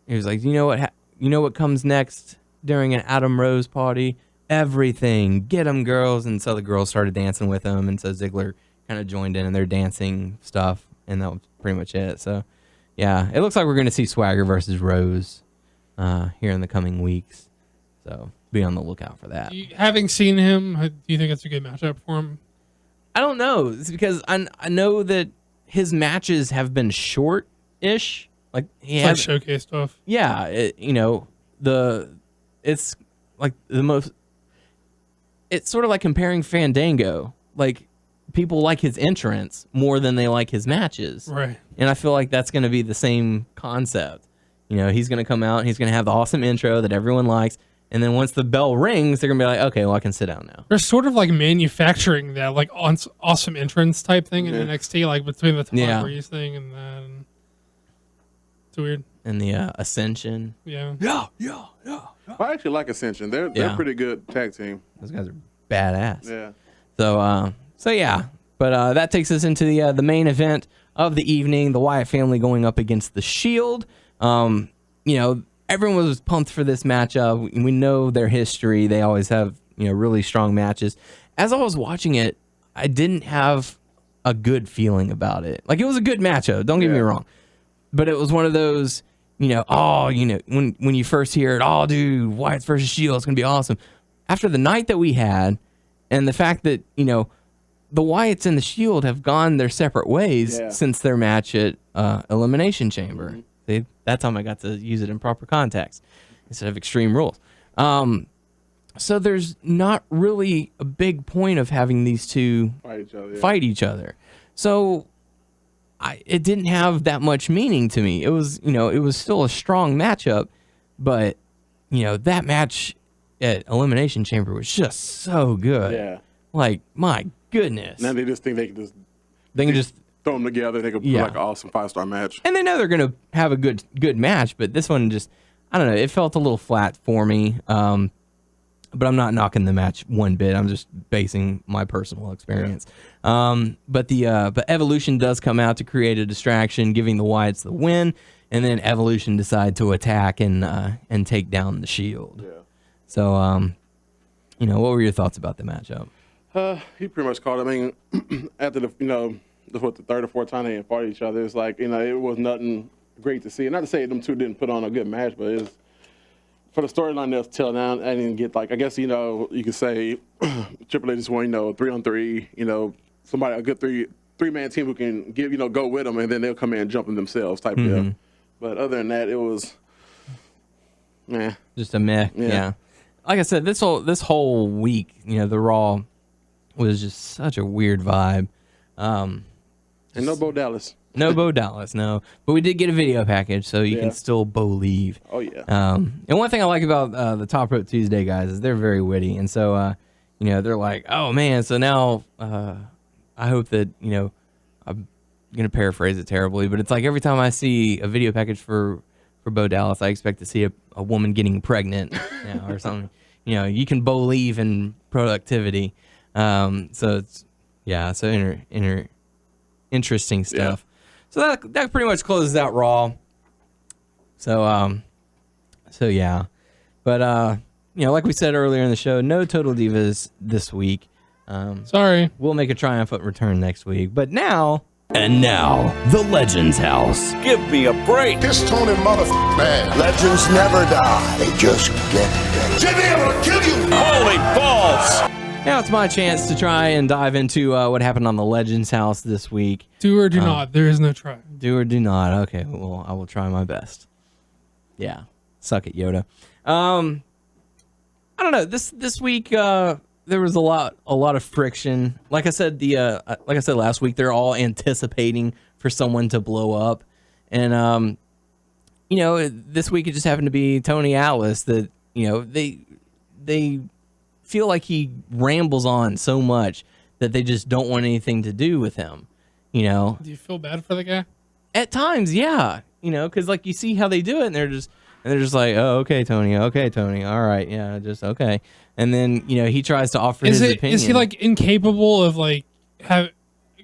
he was like, "You know what comes next during an Adam Rose party? Everything. Get 'em, girls!" And so the girls started dancing with him, and so Ziggler kind of joined in their dancing stuff, and that was pretty much it. So, yeah, it looks like we're going to see Swagger versus Rose here in the coming weeks. So be on the lookout for that. Having seen him, do you think it's a good matchup for him? I don't know. It's because I know that his matches have been short-ish. Like he It's like has, showcase stuff. yeah. It's like the most. It's sort of like comparing Fandango. Like people like his entrance more than they like his matches, Right. and I feel like that's going to be the same concept. He's going to come out and he's going to have the awesome intro that everyone likes. And then once the bell rings, they're going to be like, okay, well, I can sit down now. They're sort of like manufacturing that like awesome entrance type thing in NXT, like between the Tyler Breeze thing and that. And it's weird. And the Ascension. Yeah. Yeah. I actually like Ascension. They're Yeah. pretty good tag team. Those guys are badass. Yeah. So yeah. But that takes us into the main event of the evening, the Wyatt family going up against the Shield. You know, everyone was pumped for this matchup. We know their history. They always have, you know, really strong matches. As I was watching it, I didn't have a good feeling about it. Like, it was a good matchup, don't get me wrong. But it was one of those, you know, when you first hear it, oh, dude, Wyatt versus Shield, it's going to be awesome. After the night that we had, and the fact that, you know, the Wyatts and the Shield have gone their separate ways since their match at Elimination Chamber. See, that time I got to use it in proper context instead of Extreme Rules. So there's not really a big point of having these two fight each other. So it didn't have that much meaning to me. It was, you know, it was still a strong matchup, but, you know, that match at Elimination Chamber was just so good. Yeah. Like, my goodness. Now they just think they can just throw them together. They could put like an awesome 5-star match. And they know they're going to have a good match, but this one just, I don't know, it felt a little flat for me. But I'm not knocking the match one bit. I'm just basing my personal experience. But Evolution does come out to create a distraction, giving the Wyatts the win, and then Evolution decide to attack and take down the Shield. Yeah. So, you know, what were your thoughts about the matchup? He pretty much called it. I mean, after the third or fourth time they fought each other, it's like, you know, it was nothing great to see. Not to say them two didn't put on a good match, but it's for the storyline they'll tell now. I didn't get, like, I guess, you know, you could say Triple H just won, you know, 3-on-3, you know, somebody, a good three-man team who can give, you know, go with them, and then they'll come in and jump them themselves type deal. But other than that, it was meh. Just a meh. Yeah. Like I said, this whole week, you know, the Raw was just such a weird vibe. And no Bo Dallas. No Bo Dallas, no. But we did get a video package, so you can still believe. Oh, yeah. And one thing I like about the Top Rope Tuesday guys is they're very witty. And so, you know, they're like, oh, man, so now I hope that, you know, I'm going to paraphrase it terribly, but it's like every time I see a video package for Bo Dallas, I expect to see a woman getting pregnant or something. You know, you can believe in productivity. So it's, so interesting stuff. So that pretty much closes out Raw. So yeah. But, you know, like we said earlier in the show, no Total Divas this week. Sorry. We'll make a triumphant return next week. But now... And now, the Legends House. Give me a break. This Tony man. Legends never die. They just get better. Jimmy, I'm gonna kill you. Holy balls. Now it's my chance to try and dive into what happened on the Legends House this week. Do or do not. There is no try. Do or do not. Okay, well, I will try my best. Yeah. Suck it, Yoda. I don't know. This week there was a lot of friction. Like I said last week, they're all anticipating for someone to blow up. And you know, this week it just happened to be Tony Atlas that, you know, they feel like he rambles on so much that they just don't want anything to do with him, you know. Do you feel bad for the guy? At times, yeah, you know, because like you see how they do it, and they're just like, oh, okay, Tony, all right, yeah, just okay. And then, you know, he tries to offer his opinion. Is he like incapable of like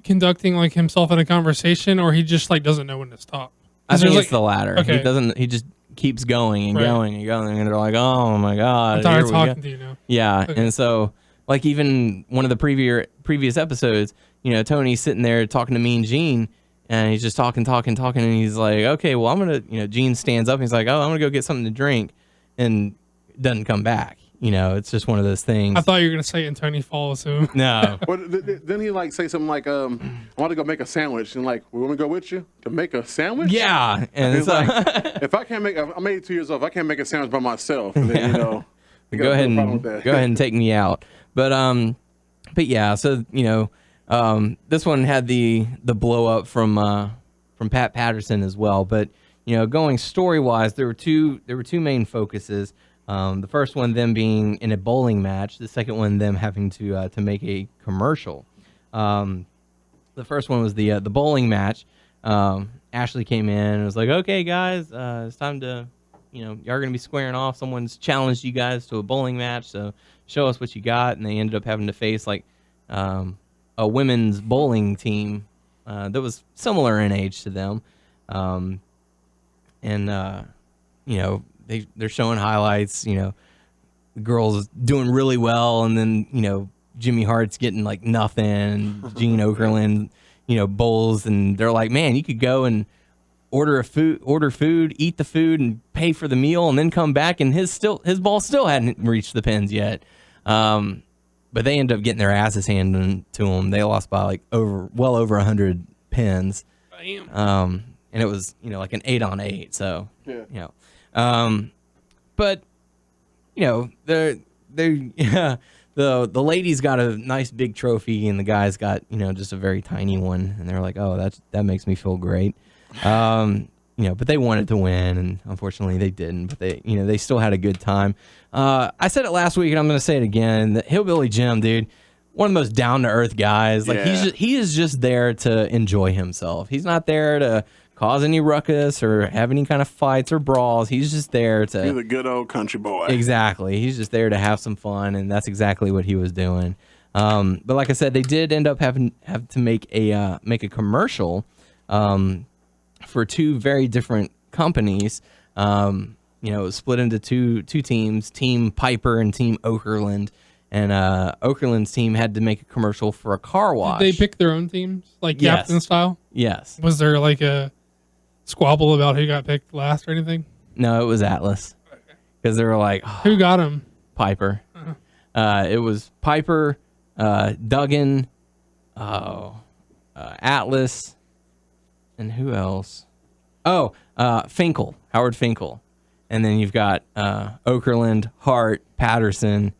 conducting like himself in a conversation, or he just like doesn't know when to stop? I think it's like, the latter. Okay. He just keeps going and going and going, and they're like, oh my god, I'm tired of talking to you now. Yeah, okay. And so like even one of the previous episodes, you know, Tony's sitting there talking to Mean Gene, and he's just talking, and he's like, okay, well, I'm gonna, you know, Gene stands up and he's like, oh, I'm gonna go get something to drink, and doesn't come back. You know, it's just one of those things. I thought you were gonna say, and Tony follows him. No. Well, didn't he like say something like, I want to go make a sandwich, and like, we want to go with you to make a sandwich? Yeah, and it's like, if I can't I'm 82 years old. If I can't make a sandwich by myself, then, you know, go ahead and take me out. But yeah, so you know, this one had the blow up from Pat Patterson as well. But you know, going story wise, there were two main focuses. The first one them being in a bowling match. The second one them having to make a commercial. The first one was the bowling match. Ashley came in and was like, "Okay, guys, it's time to you are going to be squaring off. Someone's challenged you guys to a bowling match, so show us what you got. And they ended up having to face like a women's bowling team that was similar in age to them. They're showing highlights, the girls doing really well, and then, Jimmy Hart's getting like nothing, and Gene Okerlund, bowls, and they're like, man, you could go and order food, eat the food, and pay for the meal, and then come back, and his ball still hadn't reached the pins yet. But they ended up getting their asses handed to them. They lost by like well over 100 pins. Damn. And it was, like an 8-on-8. So, Yeah. But, the ladies got a nice big trophy, and the guys got, just a very tiny one. And they're like, oh, that makes me feel great. But they wanted to win, and unfortunately they didn't. But they still had a good time. I said it last week, and I'm going to say it again. That Hillbilly Jim, dude, one of the most down to earth guys. Like he is just there to enjoy himself. He's not there to cause any ruckus or have any kind of fights or brawls. He's just there to. He's a good old country boy. Exactly. He's just there to have some fun, and that's exactly what he was doing. But like I said, they did end up having to make a commercial. For two very different companies. It was split into two teams, Team Piper and Team Okerlund. And Okerlund's team had to make a commercial for a car wash. Did they pick their own teams, like Yes. captain style? Yes. Was there like a squabble about who got picked last or anything? No, it was Atlas. Because they were like, oh, Who got him? Piper. It was Piper, Duggan, Atlas, and who else? Oh, Finkel, Howard Finkel. And then you've got Okerlund, Hart, Patterson,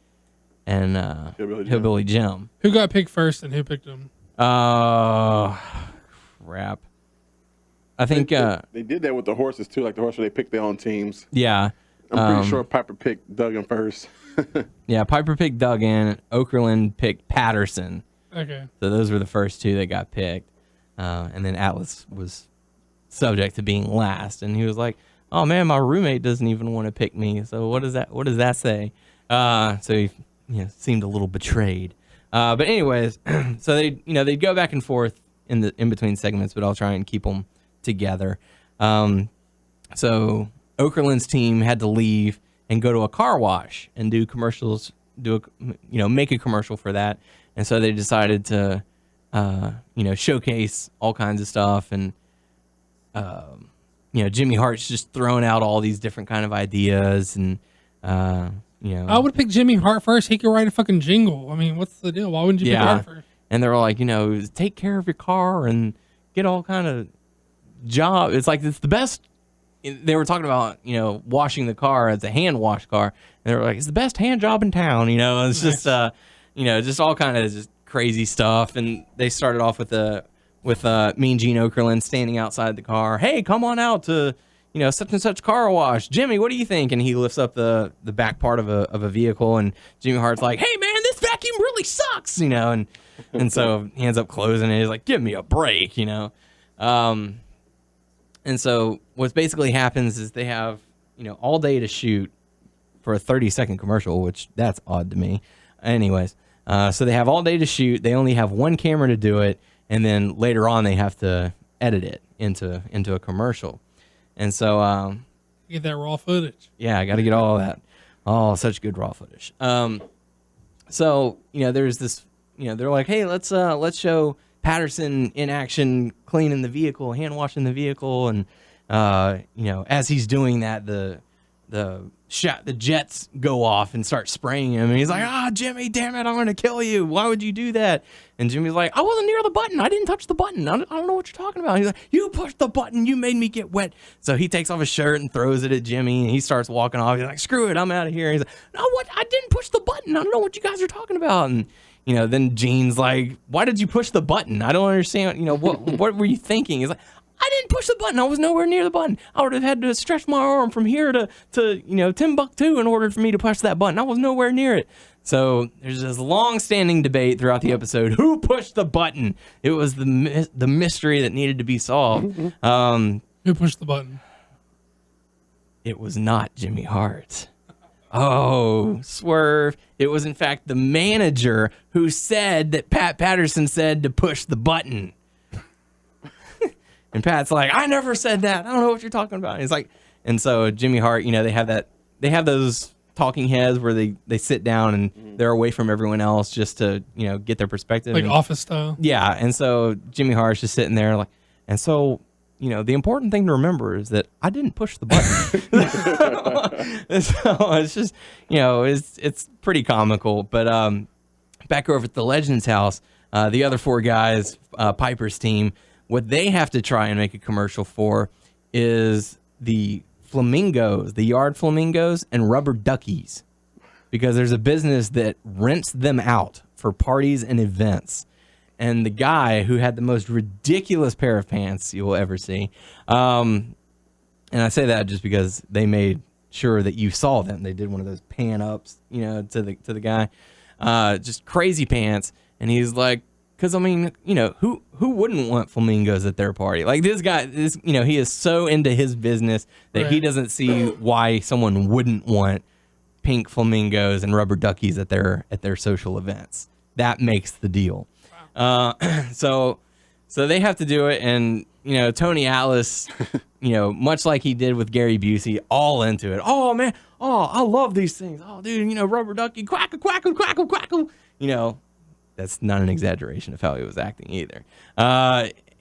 and Hillbilly Jim. Who got picked first and who picked him? Crap. I think... They did that with the horses, too. Like the horses, they picked their own teams. Yeah. I'm pretty sure Piper picked Duggan first. Yeah, Piper picked Duggan. Okerlund picked Patterson. Okay. So those were the first two that got picked. And then Atlas was subject to being last. And he was like, oh, man, my roommate doesn't even want to pick me. So what does that say? So he seemed a little betrayed. But anyways, so they'd go back and forth in between segments, but I'll try and keep them together. So Okerlund's team had to leave and go to a car wash and do commercials, make a commercial for that. And so they decided to, showcase all kinds of stuff. And, Jimmy Hart's just throwing out all these different kind of ideas. And, I would pick Jimmy Hart first. He could write a fucking jingle. I mean, what's the deal? Why wouldn't you pick Hart first? And they were like, take care of your car and get all kind of job. It's like, it's the best. They were talking about, washing the car as a hand wash car. And they were like, it's the best hand job in town. It's just, just all kind of just crazy stuff. And they started off with Mean Gene Okerlund standing outside the car. Hey, come on out to, such and such car wash. Jimmy, what do you think? And he lifts up the back part of a vehicle, and Jimmy Hart's like, hey man, this vacuum really sucks, and so he ends up closing it. He's like, give me a break, And so what basically happens is they have, all day to shoot for a 30-second commercial, which that's odd to me. Anyways, so they have all day to shoot. They only have one camera to do it, and then later on they have to edit it into a commercial. And so get that raw footage. Yeah, I got to get all of that. Oh, such good raw footage. So there's this. They're like, hey, let's show Patterson in action, cleaning the vehicle, hand washing the vehicle, and as he's doing that, the jets go off and start spraying him, and he's like, Jimmy, damn it, I'm gonna kill you. Why would you do that? And Jimmy's like, I wasn't near the button. I didn't touch the button. I don't know what you're talking about. He's like, you pushed the button. You made me get wet. So he takes off his shirt and throws it at Jimmy, and he starts walking off. He's like, screw it, I'm out of here. And he's like, no, what? I didn't push the button. I don't know what you guys are talking about. And then Gene's like, why did you push the button? I don't understand. What were you thinking? He's like, I didn't push the button. I was nowhere near the button. I would have had to stretch my arm from here to Timbuktu in order for me to push that button. I was nowhere near it. So there's this long-standing debate throughout the episode. Who pushed the button? It was the mystery that needed to be solved. Who pushed the button? it was not Jimmy Hart. Oh, swerve. It was, in fact, the manager who said that Pat Patterson said to push the button. And Pat's like, I never said that. I don't know what you're talking about. And he's like, and so Jimmy Hart, they have those talking heads where they sit down and they're away from everyone else just to, get their perspective. Like Office style. Yeah. And so Jimmy Hart's just sitting there like, and so, the important thing to remember is that I didn't push the button. So it's just, it's pretty comical. But back over at the Legends house, the other four guys, Piper's team, what they have to try and make a commercial for is the flamingos, the yard flamingos and rubber duckies, because there's a business that rents them out for parties and events. And the guy who had the most ridiculous pair of pants you will ever see, and I say that just because they made sure that you saw them. They did one of those pan ups, to the guy, just crazy pants. And he's like, because who wouldn't want flamingos at their party? Like this guy, he is so into his business that he doesn't see why someone wouldn't want pink flamingos and rubber duckies at their social events. That makes the deal. So they have to do it, and Tony Atlas, much like he did with Gary Busey, all into it. Oh man, I love these things. Oh dude, rubber ducky, quackle, quackle, quackle, quackle. That's not an exaggeration of how he was acting either.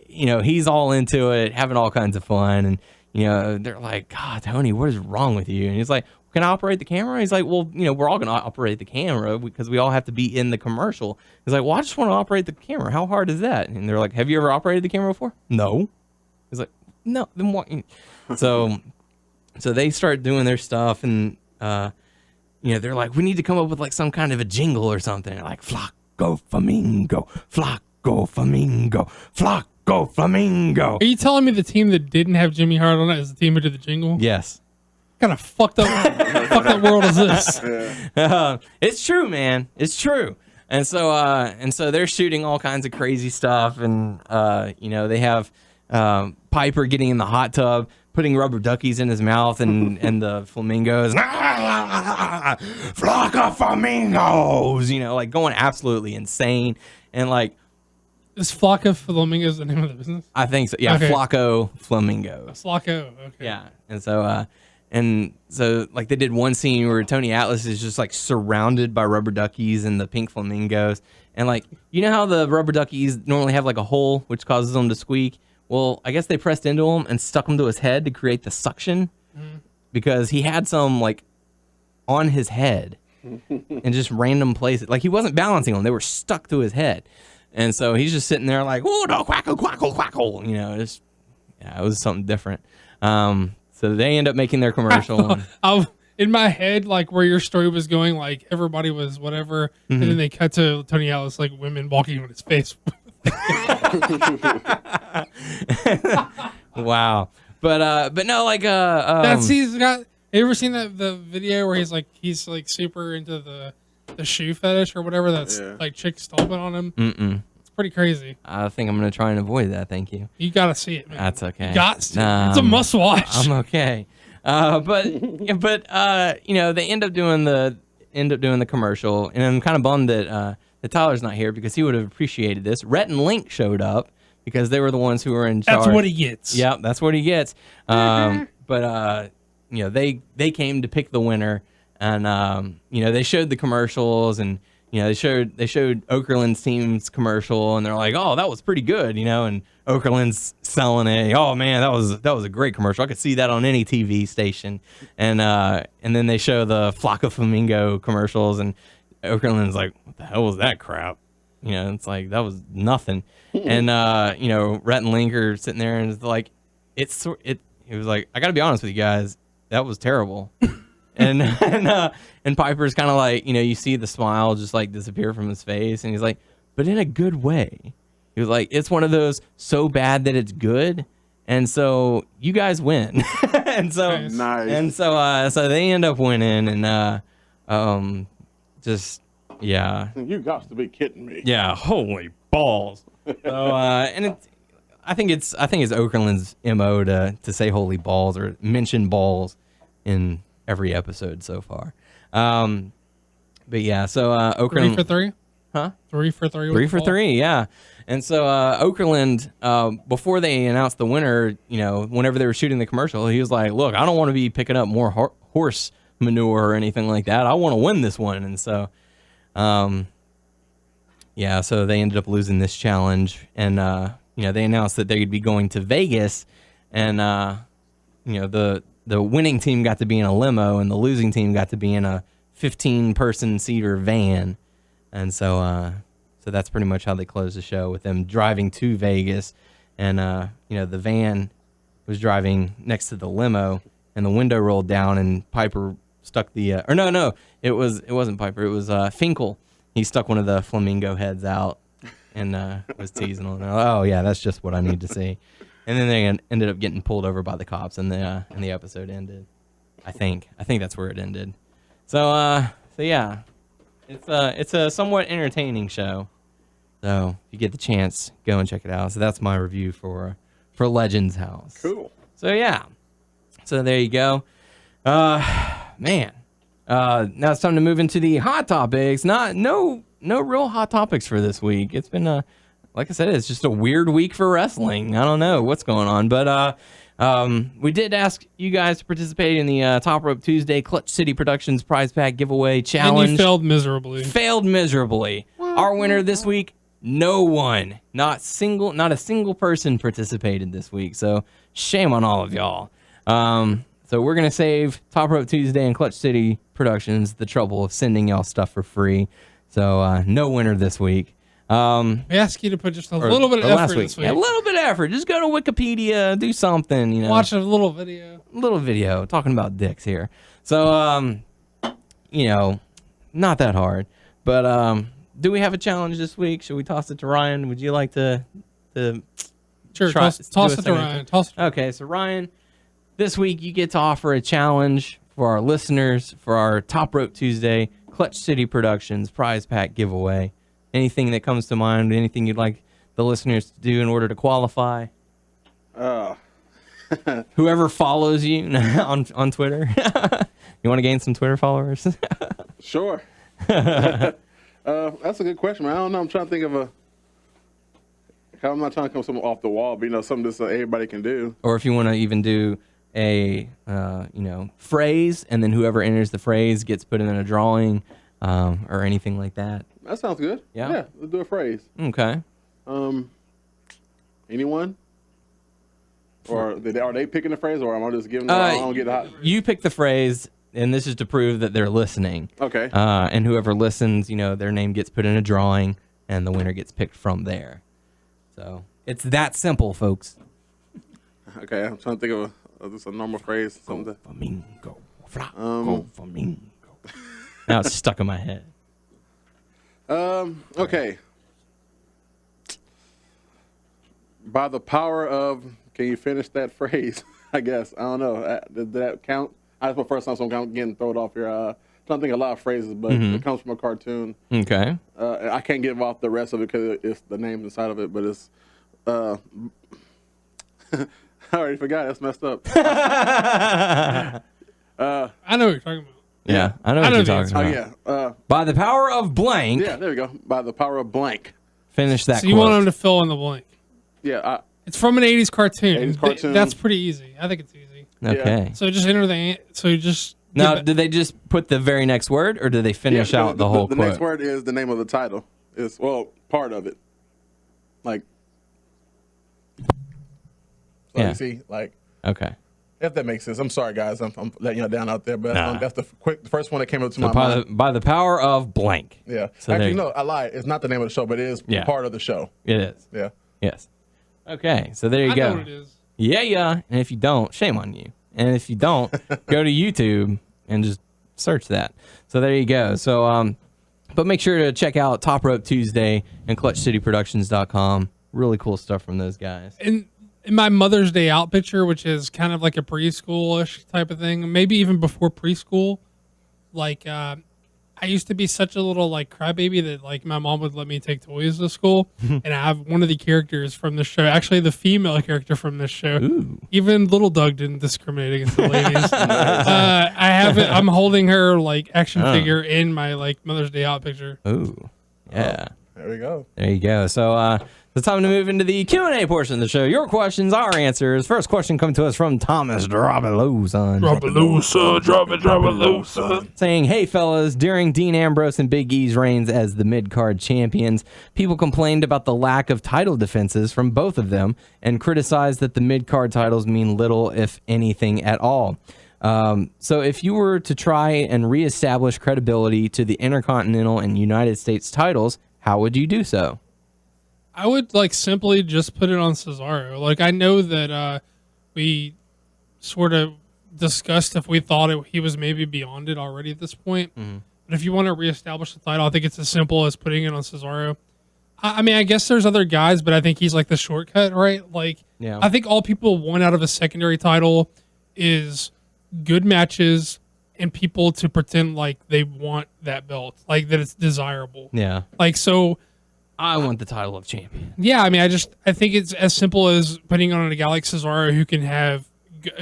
He's all into it, having all kinds of fun, and they're like, God, Tony, what is wrong with you? And he's like, can I operate the camera? He's like, well, we're all going to operate the camera because we all have to be in the commercial. He's like, well, I just want to operate the camera. How hard is that? And they're like, have you ever operated the camera before? No. He's like, no. Then what? So they start doing their stuff, and they're like, we need to come up with like some kind of a jingle or something. And they're like, flock, go flamingo, flock, go flamingo, flock, go flamingo. Are you telling me the team that didn't have Jimmy Hart on it is the team who did the jingle? Yes. What kind of fucked up world is this? It's true, man. It's true. And so they're shooting all kinds of crazy stuff, and they have Piper getting in the hot tub, putting rubber duckies in his mouth, and the flamingos, flock of flamingos, like going absolutely insane, and like. Is Flock of Flamingos the name of the business? I think so. Yeah, okay. Flacco Flamingos. Flacco. Okay. Yeah, and so like they did one scene where Tony Atlas is just like surrounded by rubber duckies and the pink flamingos, and like how the rubber duckies normally have like a hole which causes them to squeak. Well, I guess they pressed into him and stuck them to his head to create the suction, because he had some like on his head in just random places. Like he wasn't balancing them; they were stuck to his head, and so he's just sitting there like, "Oh no, quackle, quackle, quackle!" It was something different. So they end up making their commercial. In my head, like where your story was going, like everybody was whatever, and then they cut to Tony Atlas, like women walking on his face. Wow, but no, like that's he's got. Have you ever seen the video where he's like super into the shoe fetish or whatever? That's like chicks stomping on him. It's pretty crazy. I think I'm gonna try and avoid that. Thank you. You gotta see it, man. That's okay. You got to. It's a must watch. I'm okay. But they end up doing the commercial, and I'm kind of bummed that Tyler's not here because he would have appreciated this. Rhett and Link showed up because they were the ones who were in charge. That's what he gets. Yep, that's what he gets. But they came to pick the winner, and they showed the commercials, and they showed Okerlund's team's commercial, and they're like, oh, that was pretty good, and Okerlund's selling it. Oh man, that was a great commercial. I could see that on any TV station. And then they show the Flock of Flamingo commercials, and Okerlund's like, what the hell was that crap? It's like that was nothing. And Rhett and Link are sitting there, and it's like it was like, I got to be honest with you guys, that was terrible. and Piper's kind of like, you see the smile just like disappear from his face, and he's like, but in a good way. He was like, it's one of those so bad that it's good, and so you guys win. And so nice. And so they end up winning, and just yeah. You got to be kidding me. Yeah, holy balls. So and I think it's Okerlund's MO to say holy balls or mention balls in every episode so far. But yeah, so Okerlund 3 for 3? Huh? 3 for 3. 3 for 3, yeah. And so Okerlund, before they announced the winner, whenever they were shooting the commercial, he was like, "Look, I don't want to be picking up more horse manure or anything like that. I want to win this one." And so, yeah, so they ended up losing this challenge, and they announced that they'd be going to Vegas, and the winning team got to be in a limo, and the losing team got to be in a 15-person seater van. And so that's pretty much how they closed the show, with them driving to Vegas, and the van was driving next to the limo, and the window rolled down, and Piper stuck the it wasn't Piper, it was Finkel. He stuck one of the flamingo heads out and was teasing them. Oh yeah, that's just what I need to see. And then they ended up getting pulled over by the cops, and the episode ended. I think that's where it ended. So yeah. It's a somewhat entertaining show, so if you get the chance, go and check it out. So that's my review for Legends House. Cool. So yeah, so there you go. Man, now it's time to move into the hot topics. No real hot topics for this week. It's been like I said, it's just a weird week for wrestling. I don't know what's going on, but we did ask you guys to participate in the Top Rope Tuesday Clutch City Productions prize pack giveaway challenge. And you failed miserably. Failed miserably. Our winner this week, no one. Not a single person participated this week. So shame on all of y'all. So we're going to save Top Rope Tuesday and Clutch City Productions the trouble of sending y'all stuff for free. So no winner this week. We ask you to put just a little bit of effort this week. Yeah, a little bit of effort. Just go to Wikipedia, do something, Watch a little video. Little video talking about dicks here. So, not that hard. But do we have a challenge this week? Should we toss it to Ryan? Would you like to Sure, toss it to Ryan. Okay, so Ryan, this week you get to offer a challenge for our listeners for our Top Rope Tuesday Clutch City Productions prize pack giveaway. Anything that comes to mind, anything you'd like the listeners to do in order to qualify? Whoever follows you on Twitter. You want to gain some Twitter followers? Sure. That's a good question, man. I don't know. I'm trying to think of I'm not trying to come something off the wall, but something that everybody can do. Or if you want to even do a phrase, and then whoever enters the phrase gets put in a drawing, or anything like that. That sounds good. Yeah, let's do a phrase. Okay. Anyone? Or are they picking the phrase, or am I just giving them? I don't get hot. You pick the phrase, and this is to prove that they're listening. Okay. And whoever listens, their name gets put in a drawing, and the winner gets picked from there. So it's that simple, folks. Okay, I'm trying to think of just a normal phrase. Something. Go flamingo, go flamingo. Now it's stuck in my head. Okay. By the power of, can you finish that phrase? I guess. I don't know. Did that count? That's my first time, so I'm getting thrown off here. I'm trying to think of a lot of phrases, but it comes from a cartoon. Okay. I can't give off the rest of it because it's the names inside of it, but it's. I already forgot. That's messed up. I know what you're talking about. Yeah, I know what you're talking about. Oh, yeah. By the power of blank. Yeah, there we go. By the power of blank. Finish that So you want them to fill in the blank. Yeah. It's from an 80s cartoon. 80s cartoon. That's pretty easy. I think it's easy. Okay. So just enter the... So you just... Now, did they just put the very next word, or did they finish out the whole quote? The next word is the name of the title. It's, part of it. Like... So you see, Okay. If that makes sense. I'm sorry, guys. I'm letting you down out there, but that's the first one that came up to my mind. By the power of blank. Yeah. So actually, no, I lied. It's not the name of the show, but it is part of the show. It is. Yeah. Yes. Okay, so there you go. I know what it is. Yeah. And if you don't, shame on you. And if you don't, go to YouTube and just search that. So there you go. So, but make sure to check out Top Rope Tuesday and ClutchCityProductions.com. Really cool stuff from those guys. And in my Mother's Day Out picture, which is kind of like a preschool-ish type of thing, maybe even before preschool, like I used to be such a little like crybaby that like my mom would let me take toys to school, and I have one of the characters from this show, actually the female character from this show. Ooh. Even Little Doug didn't discriminate against the ladies. I have it. I'm holding her like action figure in my like Mother's Day out picture. Ooh. Yeah. There we go. There you go. So it's time to move into the Q&A portion of the show. Your questions, our answers. First question coming to us from Thomas. Drop it low, son. Drop it low, son. Drop it low, son. Saying, hey, fellas, during Dean Ambrose and Big E's reigns as the mid-card champions, people complained about the lack of title defenses from both of them and criticized that the mid-card titles mean little, if anything, at all. So if you were to try and reestablish credibility to the Intercontinental and United States titles, how would you do so? I would like simply just put it on Cesaro. Like I know that we sort of discussed if we thought he was maybe beyond it already at this point. Mm-hmm. But if you want to reestablish the title, I think it's as simple as putting it on Cesaro. I mean, I guess there's other guys, but I think he's like the shortcut, right? Like, Yeah. I think all people want out of a secondary title is good matches and people to pretend like they want that belt, like that it's desirable. Yeah. Like, so I want the title of champion. yeah, I mean, I think it's as simple as putting on a guy like Cesaro who can have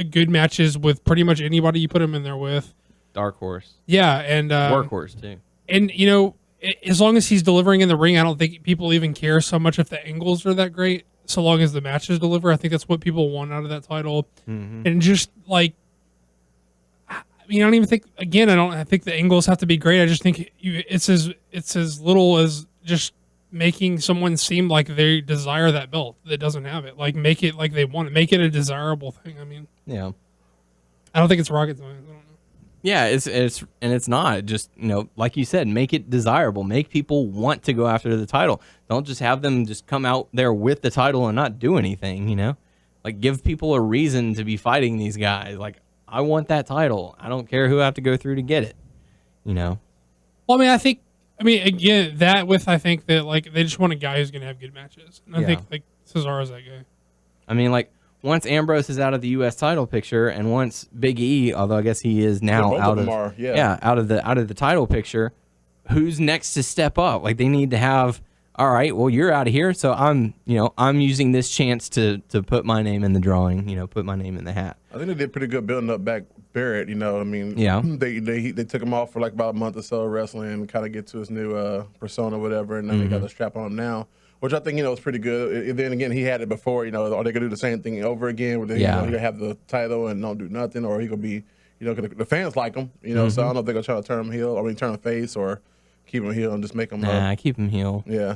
good matches with pretty much anybody you put him in there with. Dark horse. Yeah, and Workhorse, too. and you know, as long as he's delivering in the ring, I don't think people even care so much if the angles are that great. So long as the matches deliver, I think that's what people want out of that title. Mm-hmm. And just like, I mean, I don't even think. Again, I think the angles have to be great. I just think it's as little as just making someone seem like they desire that belt that doesn't have it. Like, make it like they want it. Make it a desirable thing. I mean, Yeah. I don't think it's rocket science. I don't know. Yeah, it's not. Just, you know, like you said, make it desirable. Make people want to go after the title. Don't just have them just come out there with the title and not do anything, you know? Like, give people a reason to be fighting these guys. Like, I want that title. I don't care who I have to go through to get it, you know? Well, I mean, again, I think that, like, they just want a guy who's going to have good matches. And I think, like, Cesaro's that guy. I mean, like, once Ambrose is out of the U.S. title picture, and once Big E, although I guess he is now out of the title picture, who's next to step up? Like, they need to have, all right, well, you're out of here, so I'm using this chance to put my name in the drawing, you know, put my name in the hat. I think they did pretty good building up back Barrett. You know, I mean, Yeah. they took him off for like about a month or so of wrestling, kind of get to his new persona, or whatever, and then they got the strap on him now. Which I think, you know, is pretty good. And then again, he had it before, you know, are they going to do the same thing over again? Where they, you know, he going to have the title and don't do nothing, or he going to be, you know, 'cause the fans like him, you know, so I don't know if they're going to try to turn him heel, turn him face, or keep him heel and just make him. Keep him heel. Yeah.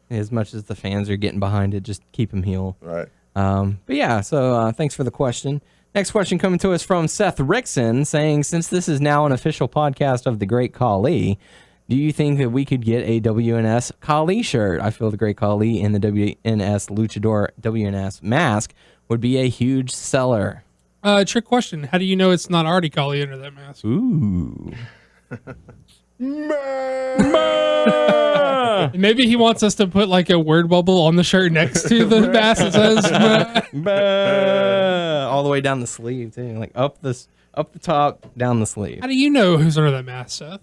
As much as the fans are getting behind it, just keep him heel. Right. But yeah, so thanks for the question. Next question coming to us from Seth Rickson saying, since this is now an official podcast of the Great Khali, do you think that we could get a WNS Khali shirt? I feel the Great Khali in the WNS Luchador WNS mask would be a huge seller. Trick question. How do you know it's not already Khali under that mask? Ooh. Maybe he wants us to put like a word bubble on the shirt next to the mask that says all the way down the sleeve too, like up the top, down the sleeve. How do you know who's under that mask, Seth?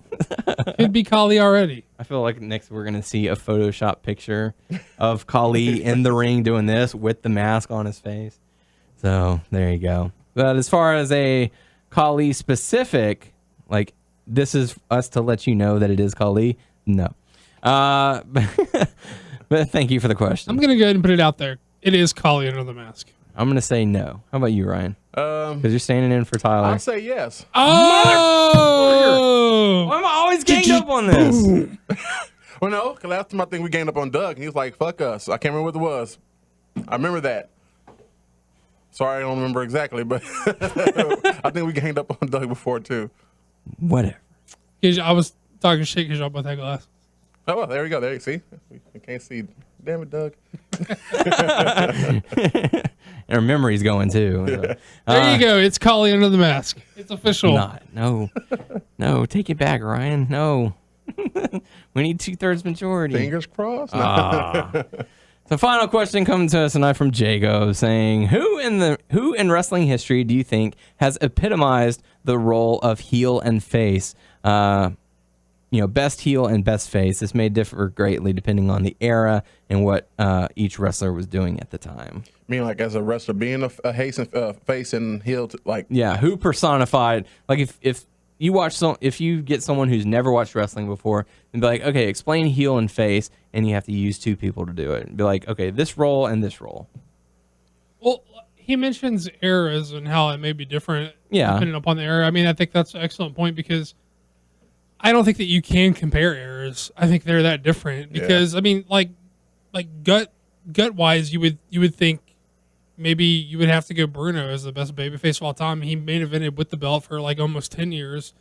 Could be Khali already. I feel like next we're gonna see a Photoshop picture of Khali in the ring doing this with the mask on his face. So there you go. But as far as a Khali specific, like, this is us to let you know that it is Khali. No. But thank you for the question. I'm gonna go ahead and put it out there. It is Khali under the mask. I'm gonna say no. How about you, Ryan? Because you're standing in for Tyler. I'll say yes. Oh! Why am I always ganged up on this? Well, no, because last time I think we ganged up on Doug, and he was like, fuck us. I can't remember what it was. I remember that. Sorry, I don't remember exactly, but I think we ganged up on Doug before, too. Whatever. I was talking shit because y'all both had glasses. Oh, well, there we go. There you see. We can't see. Damn it, Doug. And our memory's going, too. So. There you go. It's Khali under the mask. It's official. Not. No. No, take it back, Ryan. No. We need 2/3 majority. Fingers crossed. The final question comes to us tonight from Jago saying, who in wrestling history do you think has epitomized the role of heel and face? best heel and best face. This may differ greatly depending on the era and what each wrestler was doing at the time. I mean, like as a wrestler, being a face and heel, who personified? Like if you watch if you get someone who's never watched wrestling before and be like, okay, explain heel and face, and you have to use two people to do it. And be like, okay, this role and this role. Well, he mentions eras and how it may be different depending upon the era. I mean, I think that's an excellent point because I don't think that you can compare eras. I think they're that different because I mean, like gut wise, you would think maybe you would have to go Bruno as the best babyface of all time. He main evented with the belt for like almost 10 years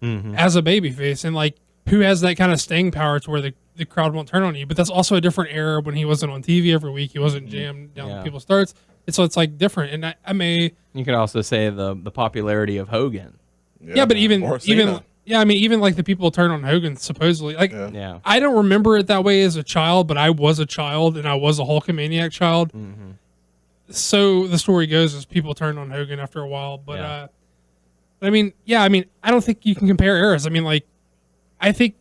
as a babyface, and like who has that kind of staying power to where the crowd won't turn on you. But that's also a different era when he wasn't on TV every week. He wasn't jammed down people's throats. And so it's like different. And I may you could also say the popularity of Hogan. Yeah, but even I mean, even like the people turn on Hogan supposedly. Like, I don't remember it that way as a child, but I was a child and I was a Hulkamaniac child. So the story goes is people turned on Hogan after a while. But I mean, I don't think you can compare eras. I mean, like, I think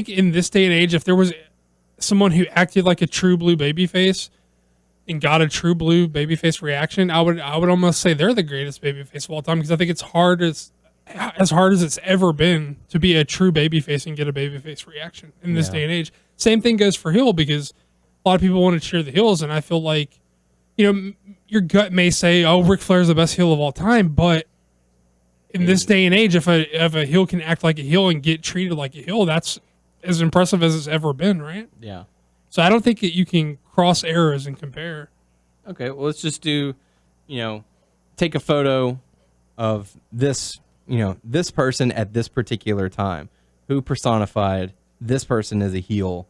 in this day and age, if there was someone who acted like a true blue babyface and got a true blue babyface reaction, I would almost say they're the greatest babyface of all time because I think it's as hard as it's ever been to be a true babyface and get a babyface reaction in this day and age. Same thing goes for heel because a lot of people want to cheer the heels, and I feel like, your gut may say, "Oh, Ric Flair's the best heel of all time," but in this day and age, if a heel can act like a heel and get treated like a heel, that's as impressive as it's ever been, right? Yeah. So I don't think that you can cross eras and compare. Okay, well, let's just do, take a photo of this. This person at this particular time, who personified this person as a heel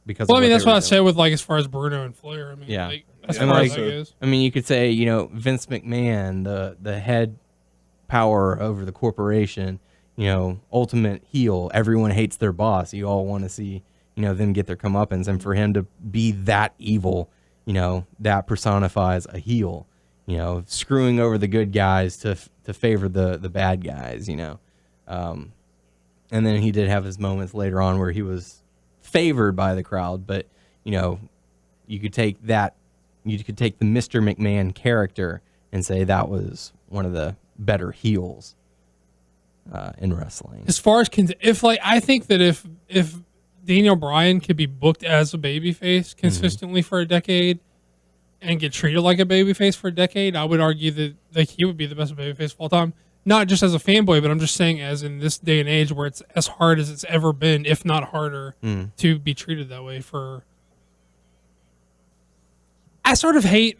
because well, I mean, that's what I said with like as far as Bruno and Flair. I mean, as far as that goes. I mean, you could say, Vince McMahon, the head power over the corporation, ultimate heel. Everyone hates their boss. You all want to see, them get their comeuppance, and for him to be that evil, that personifies a heel. Screwing over the good guys to favor the bad guys, and then he did have his moments later on where he was favored by the crowd, but you could take the Mr. McMahon character and say that was one of the better heels in wrestling. As far as I think that if Daniel Bryan could be booked as a babyface consistently for a decade and get treated like a babyface for a decade, I would argue that he would be the best babyface of all time. Not just as a fanboy, but I'm just saying as in this day and age where it's as hard as it's ever been, if not harder, to be treated that way I sort of hate...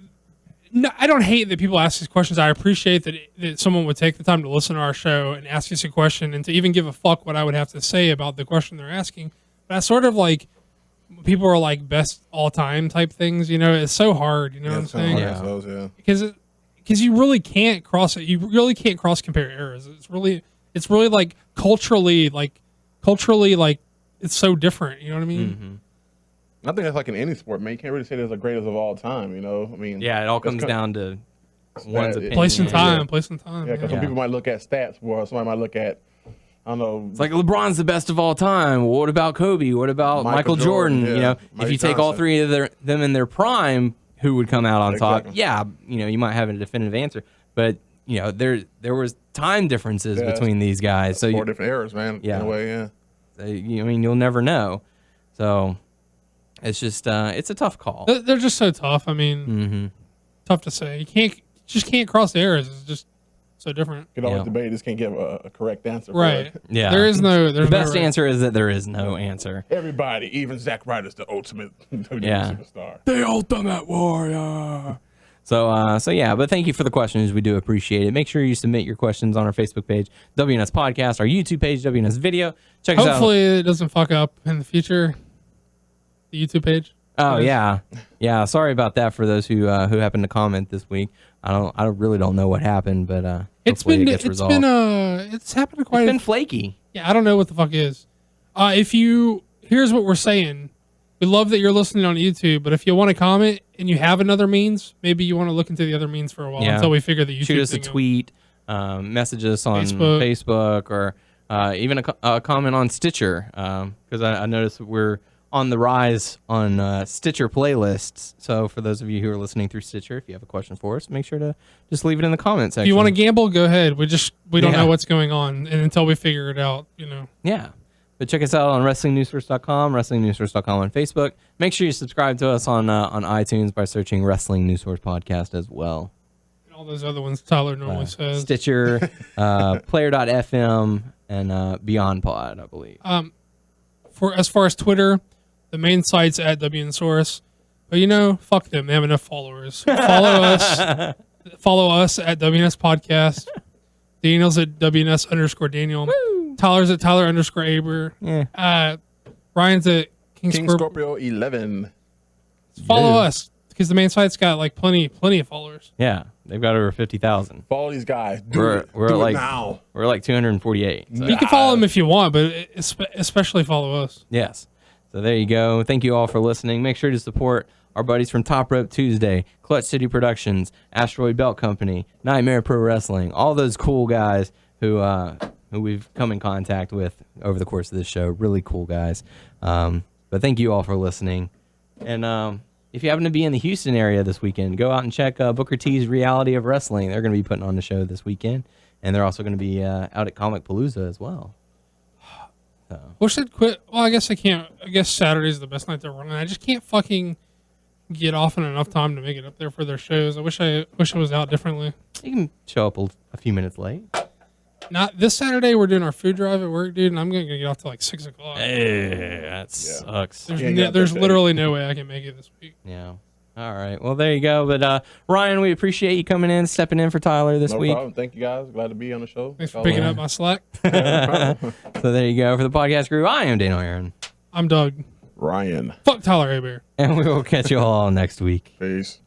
No, I don't hate that people ask these questions. I appreciate that someone would take the time to listen to our show and ask us a question and to even give a fuck what I would have to say about the question they're asking. But I sort of like... People are like best all time type things, it's so hard, what I'm saying? Because you really can't cross it. You really can't cross compare eras. It's really like culturally, it's so different. You know what I mean? I think that's like in any sport, man. You can't really say there's the greatest of all time. I mean, it all comes down to one's opinion. Place and time. Yeah, because some people might look at stats, or somebody might look at. I don't know. It's like LeBron's the best of all time. Well, what about Kobe? What about Michael Jordan? If you take all three of them in their prime, who would come out on top? Yeah, you might have a definitive answer, but there was time differences between these guys. So 4 different eras, man. Yeah, in a way, you'll never know. So it's just it's a tough call. They're just so tough. I mean, tough to say. You just can't cross the eras. It's just so different. You can always debate. Just can't give a correct answer. Right. Yeah. The best answer is that there is no answer. Everybody, even Zack Ryder's the ultimate superstar. The ultimate warrior. So yeah, but thank you for the questions. We do appreciate it. Make sure you submit your questions on our Facebook page, WNS Podcast, our YouTube page, WNS Video. Check us out. Hopefully it doesn't fuck up in the future. The YouTube page. Oh yeah. Sorry about that for those who happened to comment this week. I really don't know what happened, but it's happened quite. It's been flaky. Yeah, I don't know what the fuck is. Here's what we're saying. We love that you're listening on YouTube, but if you want to comment and you have another means, maybe you want to look into the other means for a while until we figure the YouTube. Shoot us a tweet, message us on Facebook or even a comment on Stitcher, because I noticed we're on the rise on Stitcher playlists. So for those of you who are listening through Stitcher, if you have a question for us, make sure to just leave it in the comment section. If you want to gamble, go ahead. We don't know what's going on, and until we figure it out, Yeah. But check us out on WrestlingNewsSource.com, WrestlingNewsSource.com on Facebook. Make sure you subscribe to us on iTunes by searching Wrestling News Source Podcast as well. And all those other ones Tyler normally says. Stitcher, Player.fm, and Beyond Pod, I believe. As far as Twitter, the main site's at WN Source. But fuck them. They have enough followers. Follow us. Follow us at WNS Podcast. Daniel's at WNS_Daniel. Woo! Tyler's at Tyler_Aber. Yeah. Ryan's at King Scorpio 11. Follow us because the main site's got like plenty of followers. Yeah, they've got over 50,000. Follow these guys. We're like now. We're like 248. So. You can follow them if you want, but especially follow us. Yes. So there you go. Thank you all for listening. Make sure to support our buddies from Top Rope Tuesday, Clutch City Productions, Asteroid Belt Company, Nightmare Pro Wrestling, all those cool guys who we've come in contact with over the course of this show. Really cool guys. But thank you all for listening. And if you happen to be in the Houston area this weekend, go out and check Booker T's Reality of Wrestling. They're going to be putting on the show this weekend. And they're also going to be out at Comic Palooza as well. So. Wish they'd quit. Well, I guess I can't. I guess Saturday's the best night they're running. I just can't fucking get off in enough time to make it up there for their shows. I wish I was out differently. You can show up a few minutes late. Not this Saturday. We're doing our food drive at work, dude, and I'm gonna get off to like 6 o'clock. Hey, that sucks. There's literally no way I can make it this week. Yeah. All right. Well, there you go. But Ryan, we appreciate you coming in, stepping in for Tyler this week. No problem. Thank you guys. Glad to be on the show. Thanks for picking up my slack. So there you go. For the podcast crew, I am Daniel Aaron. I'm Doug. Ryan. Fuck Tyler Aber. And we will catch you all next week. Peace.